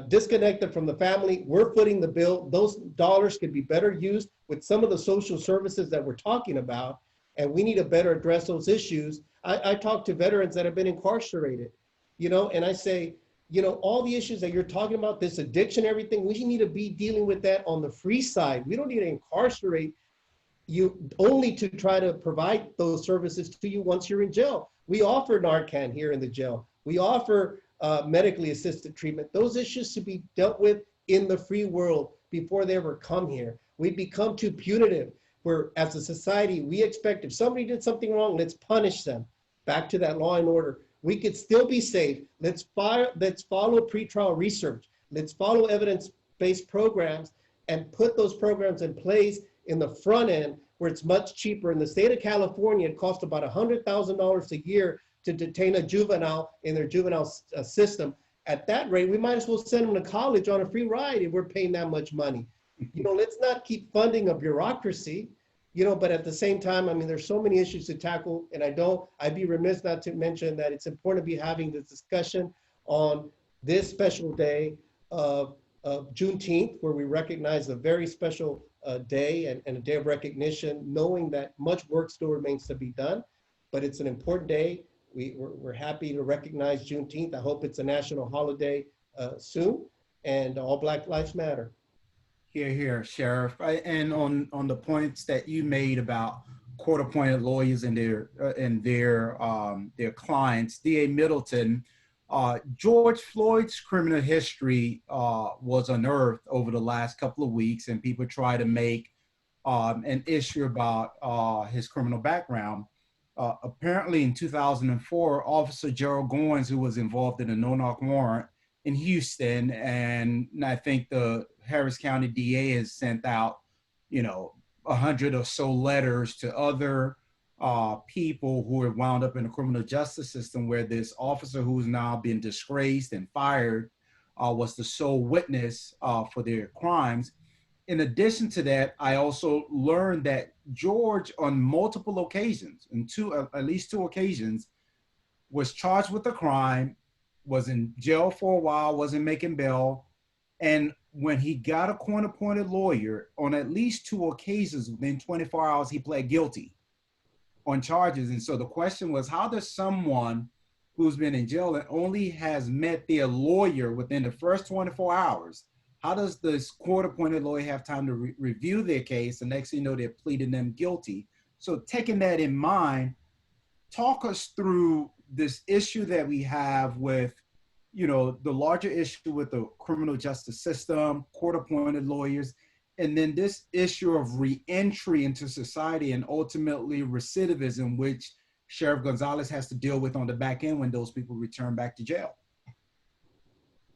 disconnected from the family. We're footing the bill. Those dollars could be better used with some of the social services that we're talking about, and we need to better address those issues. I talk to veterans that have been incarcerated, and I say, all the issues that you're talking about, this addiction, everything, we need to be dealing with that on the free side. We don't need to incarcerate you only to try to provide those services to you once you're in jail. We offer Narcan here in the jail. We offer medically assisted treatment. Those issues should be dealt with in the free world before they ever come here. We become too punitive, where as a society, we expect if somebody did something wrong, let's punish them. Back to that law and order. We could still be safe. Let's follow pretrial research. Let's follow evidence-based programs and put those programs in place in the front end where it's much cheaper. In the state of California, it costs about $100,000 a year to detain a juvenile in their juvenile system. At that rate, we might as well send them to college on a free ride if we're paying that much money. Let's not keep funding a bureaucracy. But at the same time, there's so many issues to tackle, and I'd be remiss not to mention that it's important to be having this discussion on this special day of Juneteenth, where we recognize a very special day and a day of recognition, knowing that much work still remains to be done, but it's an important day. We're happy to recognize Juneteenth. I hope it's a national holiday soon, and all Black Lives Matter. Here, Sheriff. And on the points that you made about court-appointed lawyers and their clients, D.A. Middleton, George Floyd's criminal history was unearthed over the last couple of weeks, and people try to make an issue about his criminal background. Apparently, in 2004, Officer Gerald Goins, who was involved in a no-knock warrant in Houston, and I think the Harris County DA has sent out, 100 or so letters to other people who are wound up in the criminal justice system, where this officer who's now been disgraced and fired was the sole witness for their crimes. In addition to that, I also learned that George, on multiple occasions, at least two occasions, was charged with a crime, was in jail for a while, wasn't making bail, and when he got a court-appointed lawyer, on at least two occasions within 24 hours, he pled guilty on charges. And so the question was, how does someone who's been in jail and only has met their lawyer within the first 24 hours, how does this court-appointed lawyer have time to review their case? The next thing you know, they're pleading them guilty. So taking that in mind, talk us through this issue that we have with, you know, the larger issue with the criminal justice system, court-appointed lawyers, and then this issue of re-entry into society and ultimately recidivism, which Sheriff Gonzalez has to deal with on the back end when those people return back to jail.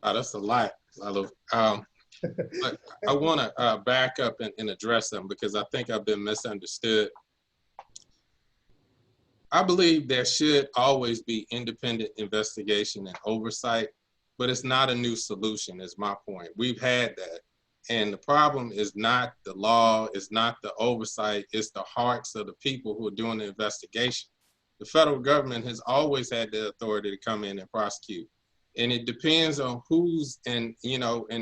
Oh, that's a lot, Laolu. But I want to back up and address them because I think I've been misunderstood. I believe there should always be independent investigation and oversight, but it's not a new solution, is my point. We've had that. And the problem is not the law, it's not the oversight, it's the hearts of the people who are doing the investigation. The federal government has always had the authority to come in and prosecute. And it depends on who's in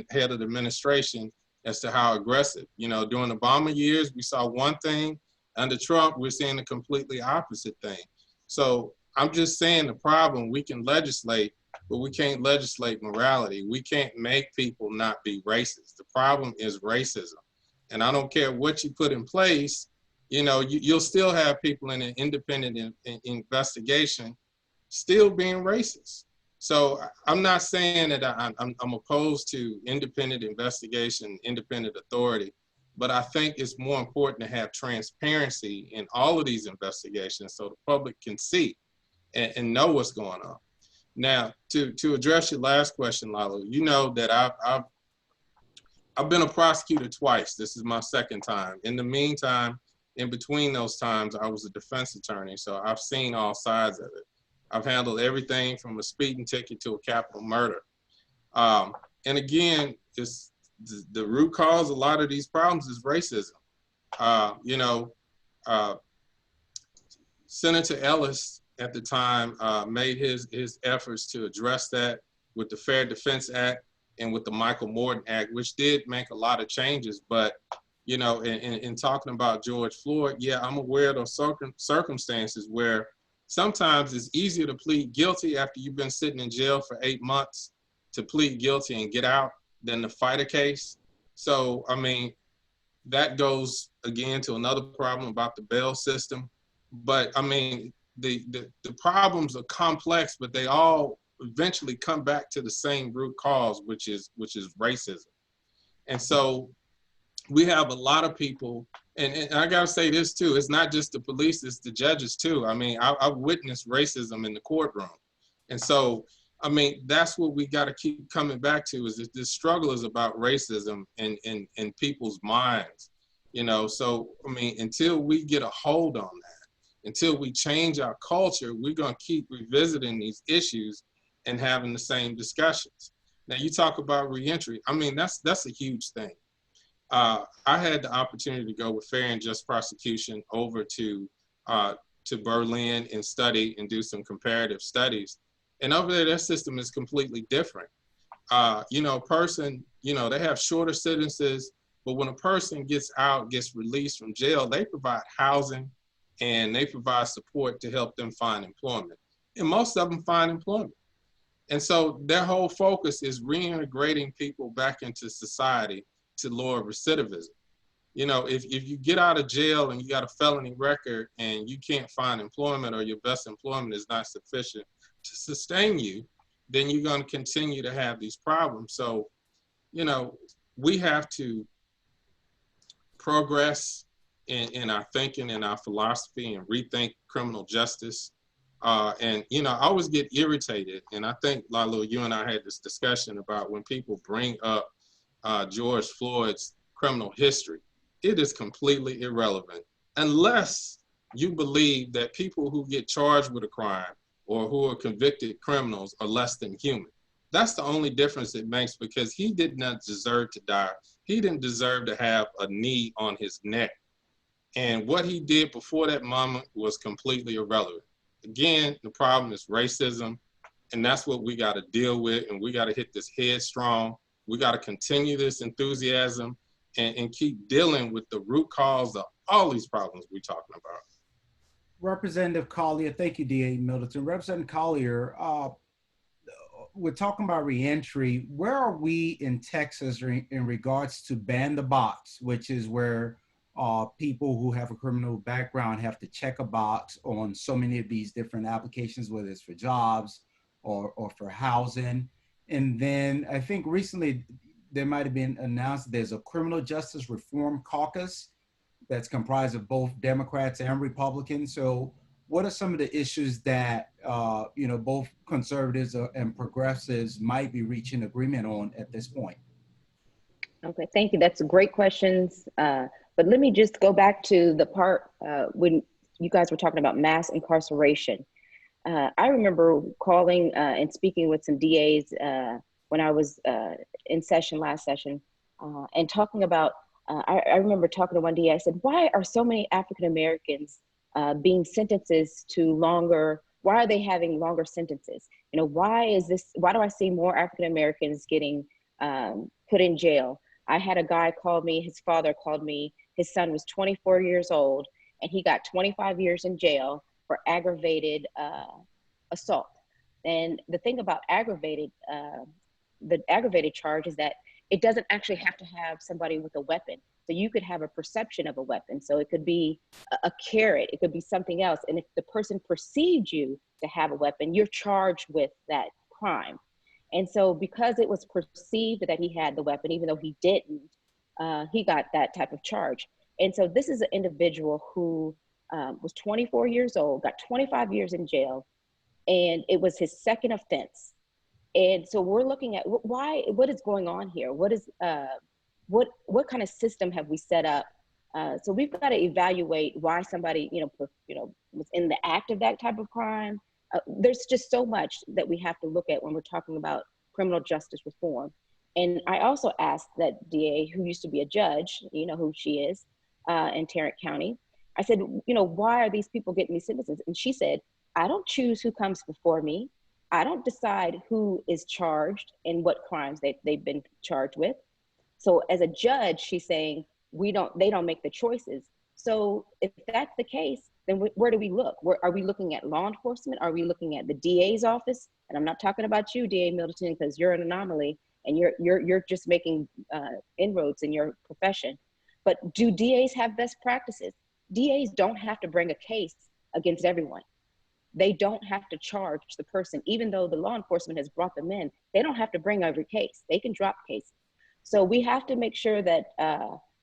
head of the administration as to how aggressive. You know, during the Obama years, we saw one thing. Under Trump, we're seeing a completely opposite thing. So I'm just saying the problem, we can legislate, but we can't legislate morality. We can't make people not be racist. The problem is racism. And I don't care what you put in place, you know, you'll still have people in an independent investigation still being racist. So I'm not saying that I'm opposed to independent investigation, independent authority, but I think it's more important to have transparency in all of these investigations so the public can see and know what's going on. Now, to address your last question, Laolu, you know that I've been a prosecutor twice. This is my second time. In the meantime, in between those times, I was a defense attorney, so I've seen all sides of it. I've handled everything from a speeding ticket to a capital murder. And again, it's the root cause of a lot of these problems is racism. Senator Ellis at the time made his efforts to address that with the Fair Defense Act and with the Michael Morton Act, which did make a lot of changes. But, you know, in talking about George Floyd, yeah, I'm aware of those circumstances where sometimes it's easier to plead guilty after you've been sitting in jail for 8 months to plead guilty and get out than to fight a case. So, I mean, that goes again to another problem about the bail system. But I mean, the problems are complex, but they all eventually come back to the same root cause, which is racism. And so we have a lot of people, and I gotta say this too, it's not just the police, it's the judges too. I mean, I've witnessed racism in the courtroom. And so, I mean, that's what we gotta keep coming back to, is that this struggle is about racism in people's minds, you know? So, I mean, until we get a hold on that, until we change our culture, we're gonna keep revisiting these issues and having the same discussions. Now, you talk about reentry. I mean, that's a huge thing. I had the opportunity to go with Fair and Just Prosecution over to Berlin and study and do some comparative studies. And over there, their system is completely different. You know, a person, you know, they have shorter sentences, but when a person gets out, gets released from jail, they provide housing and they provide support to help them find employment. And most of them find employment. And so their whole focus is reintegrating people back into society to lower recidivism. You know, if you get out of jail and you got a felony record and you can't find employment, or your best employment is not sufficient to sustain you, then you're going to continue to have these problems. So, you know, we have to progress in our thinking and our philosophy and rethink criminal justice. And, you know, I always get irritated. And I think, Laolu, you and I had this discussion about when people bring up George Floyd's criminal history. it is completely irrelevant unless you believe that people who get charged with a crime or who are convicted criminals are less than human. That's the only difference it makes, because he did not deserve to die. He didn't deserve to have a knee on his neck. And what he did before that moment was completely irrelevant. Again, the problem is racism, and that's what we got to deal with, and we got to hit this headstrong. We got to continue this enthusiasm and keep dealing with the root cause of all these problems we're talking about. Representative Collier, thank you, DA Middleton. Representative Collier, we're talking about reentry. Where are we in Texas in regards to ban the box, which is where people who have a criminal background have to check a box on so many of these different applications, whether it's for jobs or for housing. And then I think recently there might have been announced there's a criminal justice reform caucus that's comprised of both Democrats and Republicans. So what are some of the issues that both conservatives and progressives might be reaching agreement on at this point? Okay, thank you. That's great questions. But let me just go back to the part when you guys were talking about mass incarceration. I remember calling and speaking with some DAs when I was in session last session and talking about, I remember talking to one DA, I said, why are so many African Americans being sentenced to longer, why are they having longer sentences? You know, why do I see more African Americans getting put in jail? I had a guy call me, his father called me, his son was 24 years old, and he got 25 years in jail for aggravated assault. And the thing about the aggravated charge is that it doesn't actually have to have somebody with a weapon. So you could have a perception of a weapon. So it could be a carrot, it could be something else. And if the person perceived you to have a weapon, you're charged with that crime. And so because it was perceived that he had the weapon, even though he didn't, he got that type of charge. And so this is an individual who was 24 years old, got 25 years in jail, and it was his second offense. And so we're looking at what is going on here? What kind of system have we set up? So we've got to evaluate why somebody, was in the act of that type of crime. There's just so much that we have to look at when we're talking about criminal justice reform. And I also asked that DA, who used to be a judge, you know who she is, in Tarrant County. I said, why are these people getting these sentences? And she said, I don't choose who comes before me. I don't decide who is charged and what crimes they've been charged with. So as a judge, she's saying, they don't make the choices. So if that's the case, then where do we look? Are we looking at law enforcement? Are we looking at the DA's office? And I'm not talking about you, DA Middleton, because you're an anomaly and you're just making inroads in your profession. But do DAs have best practices? DAs don't have to bring a case against everyone. They don't have to charge the person, even though the law enforcement has brought them in. They don't have to bring every case. They can drop cases. So we have to make sure that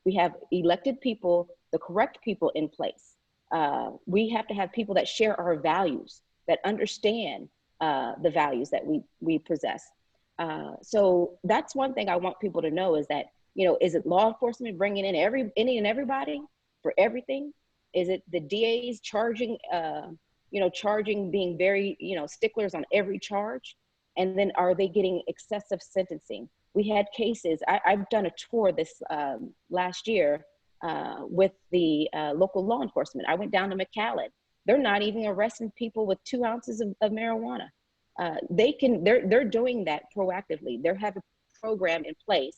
we have elected people, the correct people in place. We have to have people that share our values, that understand the values that we possess. So that's one thing I want people to know is that, is it law enforcement bringing in any and everybody for everything? Is it the DAs charging, being very, sticklers on every charge? And then are they getting excessive sentencing? We had cases, I've done a tour this last year with the local law enforcement. I went down to McAllen. They're not even arresting people with 2 ounces of marijuana. They're doing that proactively. They have a program in place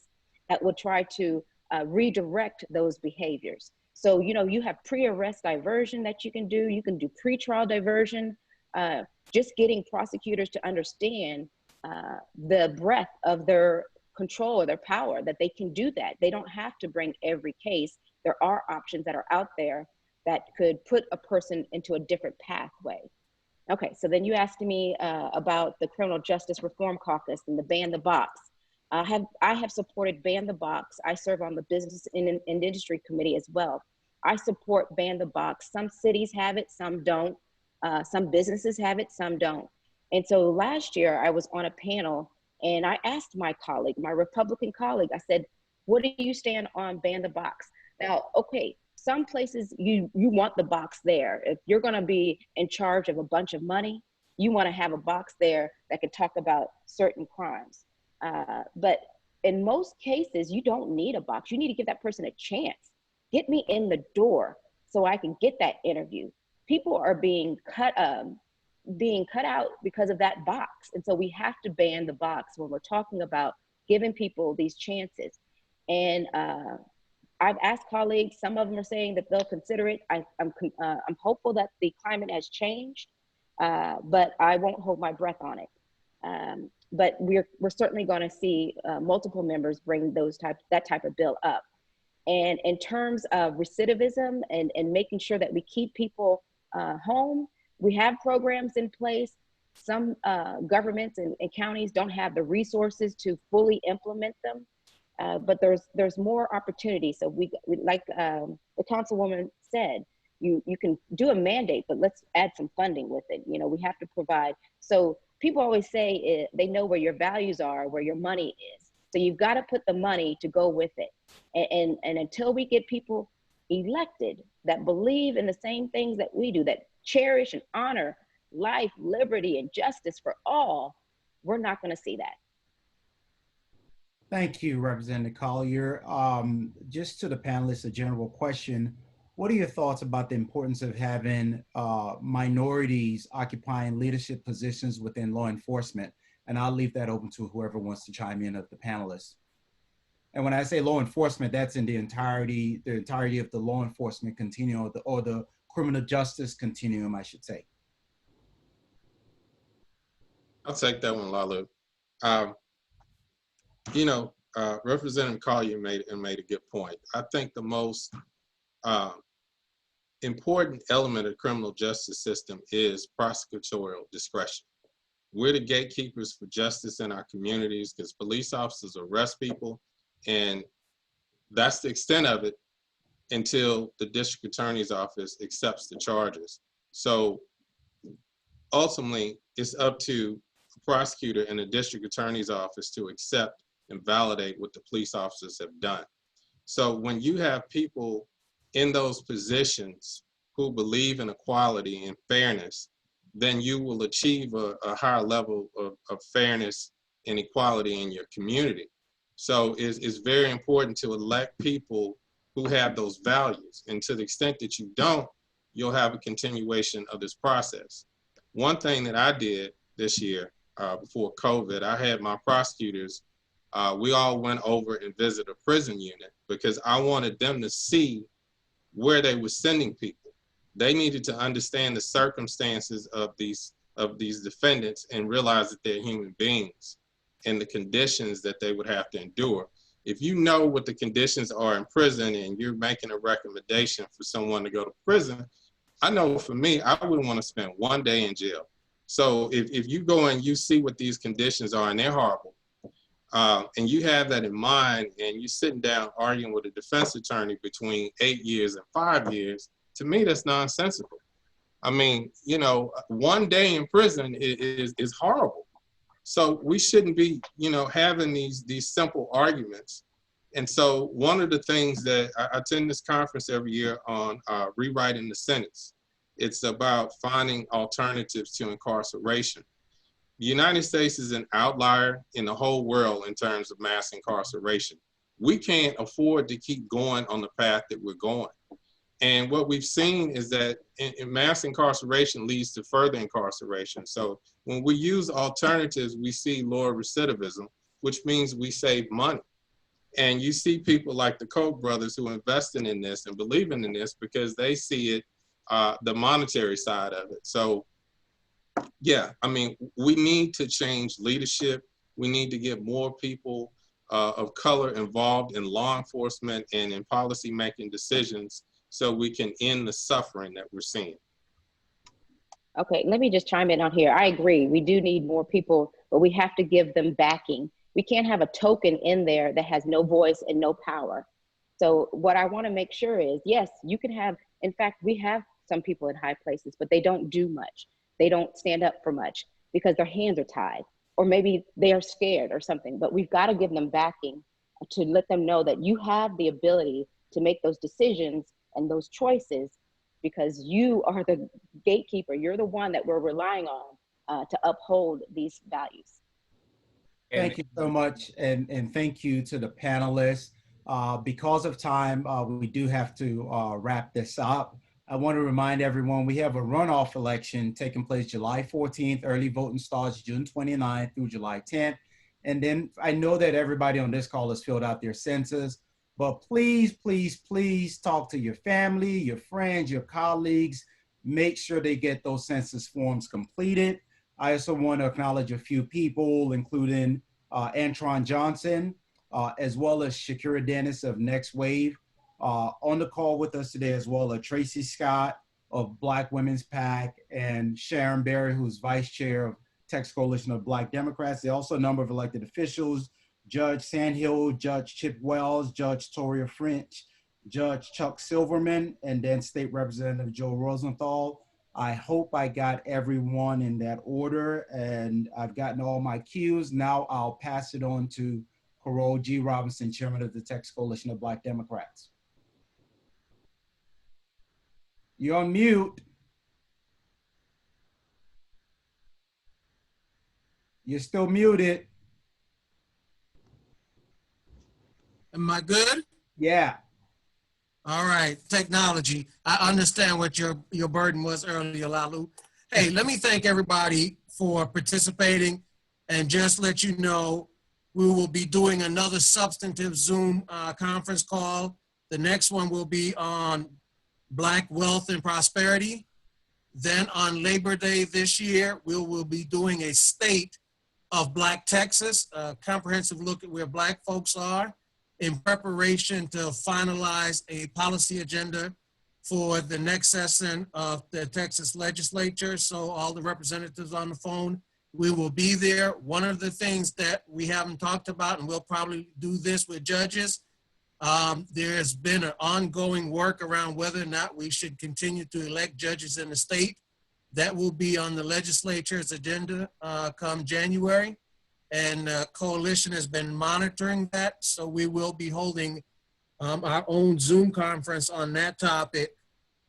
that will try to redirect those behaviors. So, you have pre-arrest diversion that you can do. You can do pre-trial diversion. Just getting prosecutors to understand the breadth of their control or their power, that they can do that. They don't have to bring every case. There are options that are out there that could put a person into a different pathway. Okay, so then you asked me about the Criminal Justice Reform Caucus and the Ban the Box. I have supported Ban the Box. I serve on the Business and Industry Committee as well. I support Ban the Box. Some cities have it, some don't. Some businesses have it, some don't. And so last year I was on a panel and I asked my colleague, my Republican colleague, I said, what do you stand on Ban the Box? Now, okay, some places you want the box there. If you're going to be in charge of a bunch of money, you want to have a box there that can talk about certain crimes. But in most cases, you don't need a box. You need to give that person a chance. Get me in the door so I can get that interview. People are being cut out because of that box. And so we have to ban the box when we're talking about giving people these chances. And I've asked colleagues, some of them are saying that they'll consider it. I'm hopeful that the climate has changed, but I won't hold my breath on it. But we're certainly going to see multiple members bring that type of bill up. And in terms of recidivism and making sure that we keep people home, we have programs in place. Some governments and counties don't have the resources to fully implement them, but there's more opportunity. So we like the councilwoman said, you can do a mandate, but let's add some funding with it. You know, we have to provide. So people always say they know where your values are, where your money is. So you've got to put the money to go with it. And until we get people elected that believe in the same things that we do, that cherish and honor life, liberty, and justice for all, we're not going to see that. Thank you, Representative Collier. Just to the panelists, a general question. What are your thoughts about the importance of having minorities occupying leadership positions within law enforcement? And I'll leave that open to whoever wants to chime in of the panelists. And when I say law enforcement, that's in the entirety of the law enforcement continuum, or the criminal justice continuum, I should say. I'll take that one, Laolu. Representative Collier made a good point. I think the most important element of the criminal justice system is prosecutorial discretion. We're the gatekeepers for justice in our communities because police officers arrest people, and that's the extent of it until the district attorney's office accepts the charges. So ultimately, it's up to the prosecutor and the district attorney's office to accept and validate what the police officers have done. So when you have people in those positions who believe in equality and fairness, then you will achieve a higher level of fairness and equality in your community. So it's very important to elect people who have those values. And to the extent that you don't, you'll have a continuation of this process. One thing that I did this year before COVID, I had my prosecutors, we all went over and visited a prison unit because I wanted them to see where they were sending people. They needed to understand the circumstances of these defendants and realize that they're human beings and the conditions that they would have to endure. If you know what the conditions are in prison and you're making a recommendation for someone to go to prison, I know for me, I wouldn't want to spend one day in jail. So if you go and you see what these conditions are and they're horrible, and you have that in mind and you're sitting down arguing with a defense attorney between 8 years and 5 years, to me, that's nonsensical. I mean, you know, one day in prison is horrible. So we shouldn't be, you know, having these simple arguments. And so one of the things that I attend this conference every year on rewriting the sentence. It's about finding alternatives to incarceration. The United States is an outlier in the whole world in terms of mass incarceration. We can't afford to keep going on the path that we're going. And what we've seen is that in mass incarceration leads to further incarceration. So when we use alternatives, we see lower recidivism, which means we save money. And you see people like the Koch brothers who are investing in this and believing in this because they see it, the monetary side of it. So yeah, I mean, we need to change leadership. We need to get more people of color involved in law enforcement and in policy-making decisions so we can end the suffering that we're seeing. Okay, let me just chime in on here. I agree, we do need more people, but we have to give them backing. We can't have a token in there that has no voice and no power. So what I wanna make sure is, yes, you can have, in fact, we have some people in high places, but they don't do much. They don't stand up for much because their hands are tied, or maybe they are scared or something, but we've got to give them backing to let them know that you have the ability to make those decisions and those choices, because you are the gatekeeper. You're the one that we're relying on to uphold these values. Thank you so much, and thank you to the panelists. Because of time, we do have to wrap this up. I want to remind everyone we have a runoff election taking place July 14th. Early voting starts June 29th through July 10th. And then I know that everybody on this call has filled out their census, but please, please, please talk to your family, your friends, your colleagues. Make sure they get those census forms completed. I also want to acknowledge a few people, including Antron Johnson, as well as Shakira Dennis of Next Wave. On the call with us today as well are Tracy Scott of Black Women's PAC and Sharon Berry, who's vice chair of Texas Coalition of Black Democrats. There are also a number of elected officials, Judge Sandhill, Judge Chip Wells, Judge Toria French, Judge Chuck Silverman, and then State Representative Joe Rosenthal. I hope I got everyone in that order, and I've gotten all my cues. Now I'll pass it on to Carol G. Robinson, Chairman of the Texas Coalition of Black Democrats. You're on mute. You're still muted. Am I good? Yeah. All right, technology. I understand what your burden was earlier, Laolu. Hey, let me thank everybody for participating, and just let you know, we will be doing another substantive Zoom conference call. The next one will be on Black wealth and prosperity. Then on Labor Day this year, we will be doing a state of Black Texas, a comprehensive look at where Black folks are, in preparation to finalize a policy agenda for the next session of the Texas legislature. So all the representatives on the phone, we will be there. One of the things that we haven't talked about, and we'll probably do this with judges, there's been an ongoing work around whether or not we should continue to elect judges in the state. That will be on the legislature's agenda come January. And Coalition has been monitoring that. So we will be holding our own Zoom conference on that topic.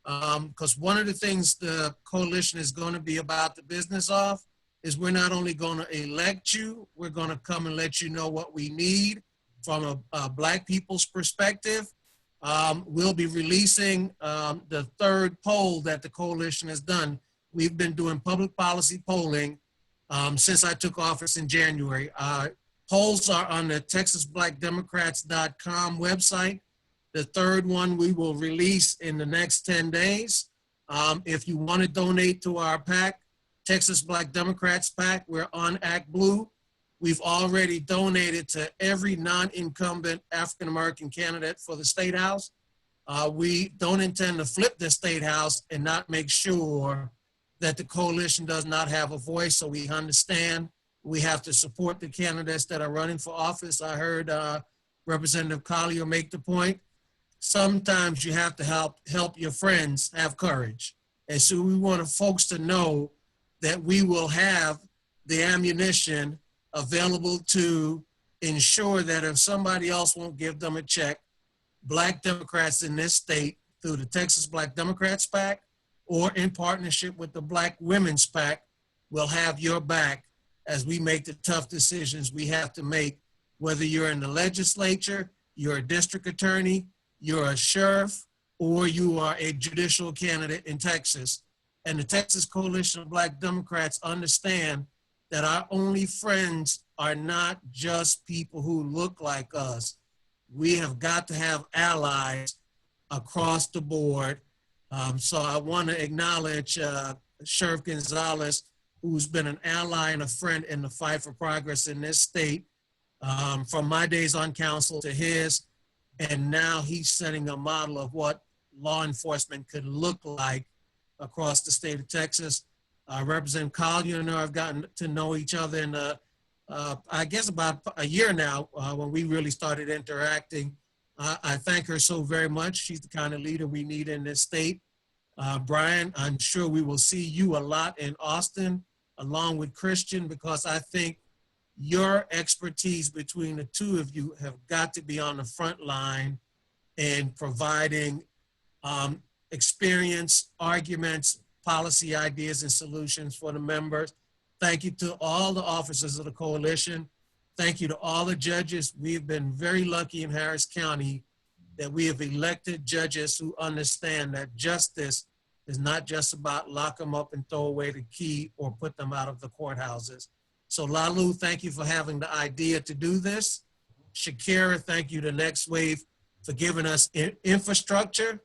Because one of the things the Coalition is going to be about the business of is we're not only going to elect you, we're going to come and let you know what we need from a Black people's perspective. We'll be releasing the third poll that the Coalition has done. We've been doing public policy polling since I took office in January. Polls are on the TexasBlackDemocrats.com website. The third one we will release in the next 10 days. If you want to donate to our PAC, Texas Black Democrats PAC, we're on Act Blue. We've already donated to every non-incumbent African-American candidate for the State House. We don't intend to flip the State House and not make sure that the Coalition does not have a voice, so we understand we have to support the candidates that are running for office. I heard Representative Collier make the point. Sometimes you have to help your friends have courage. And so we want folks to know that we will have the ammunition available to ensure that if somebody else won't give them a check, Black Democrats in this state through the Texas Black Democrats PAC or in partnership with the Black Women's PAC will have your back as we make the tough decisions we have to make, whether you're in the legislature, you're a district attorney, you're a sheriff, or you are a judicial candidate in Texas. And the Texas Coalition of Black Democrats understand that our only friends are not just people who look like us. We have got to have allies across the board. So I want to acknowledge Sheriff Gonzalez, who's been an ally and a friend in the fight for progress in this state, from my days on council to his. And now he's setting a model of what law enforcement could look like across the state of Texas. Representative Collier and I have gotten to know each other in, I guess, about a year now when we really started interacting. I thank her so very much. She's the kind of leader we need in this state. Brian, I'm sure we will see you a lot in Austin, along with Christian, because I think your expertise between the two of you have got to be on the front line in providing experience, arguments, policy ideas, and solutions for the members. Thank you to all the officers of the coalition. Thank you to all the judges. We've been very lucky in Harris County that we have elected judges who understand that justice is not just about lock them up and throw away the key or put them out of the courthouses. So Laolu, thank you for having the idea to do this. Shakira, thank you to Next Wave for giving us infrastructure.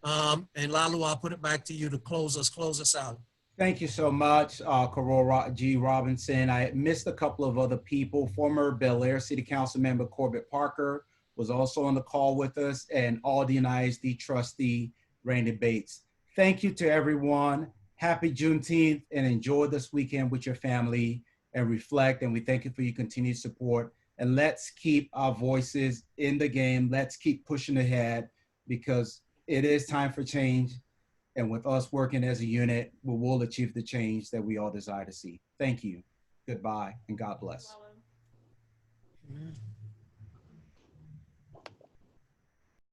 And Laolu, I'll put it back to you to close us out. Thank you so much, Carol G. Robinson. I missed a couple of other people. Former Bel Air City Councilmember Corbett Parker was also on the call with us, and Aldian ISD trustee Randy Bates. Thank you to everyone. Happy Juneteenth, and enjoy this weekend with your family and reflect. And we thank you for your continued support. And let's keep our voices in the game. Let's keep pushing ahead, because it is time for change. And with us working as a unit, we will achieve the change that we all desire to see. Thank you. Goodbye, and God bless.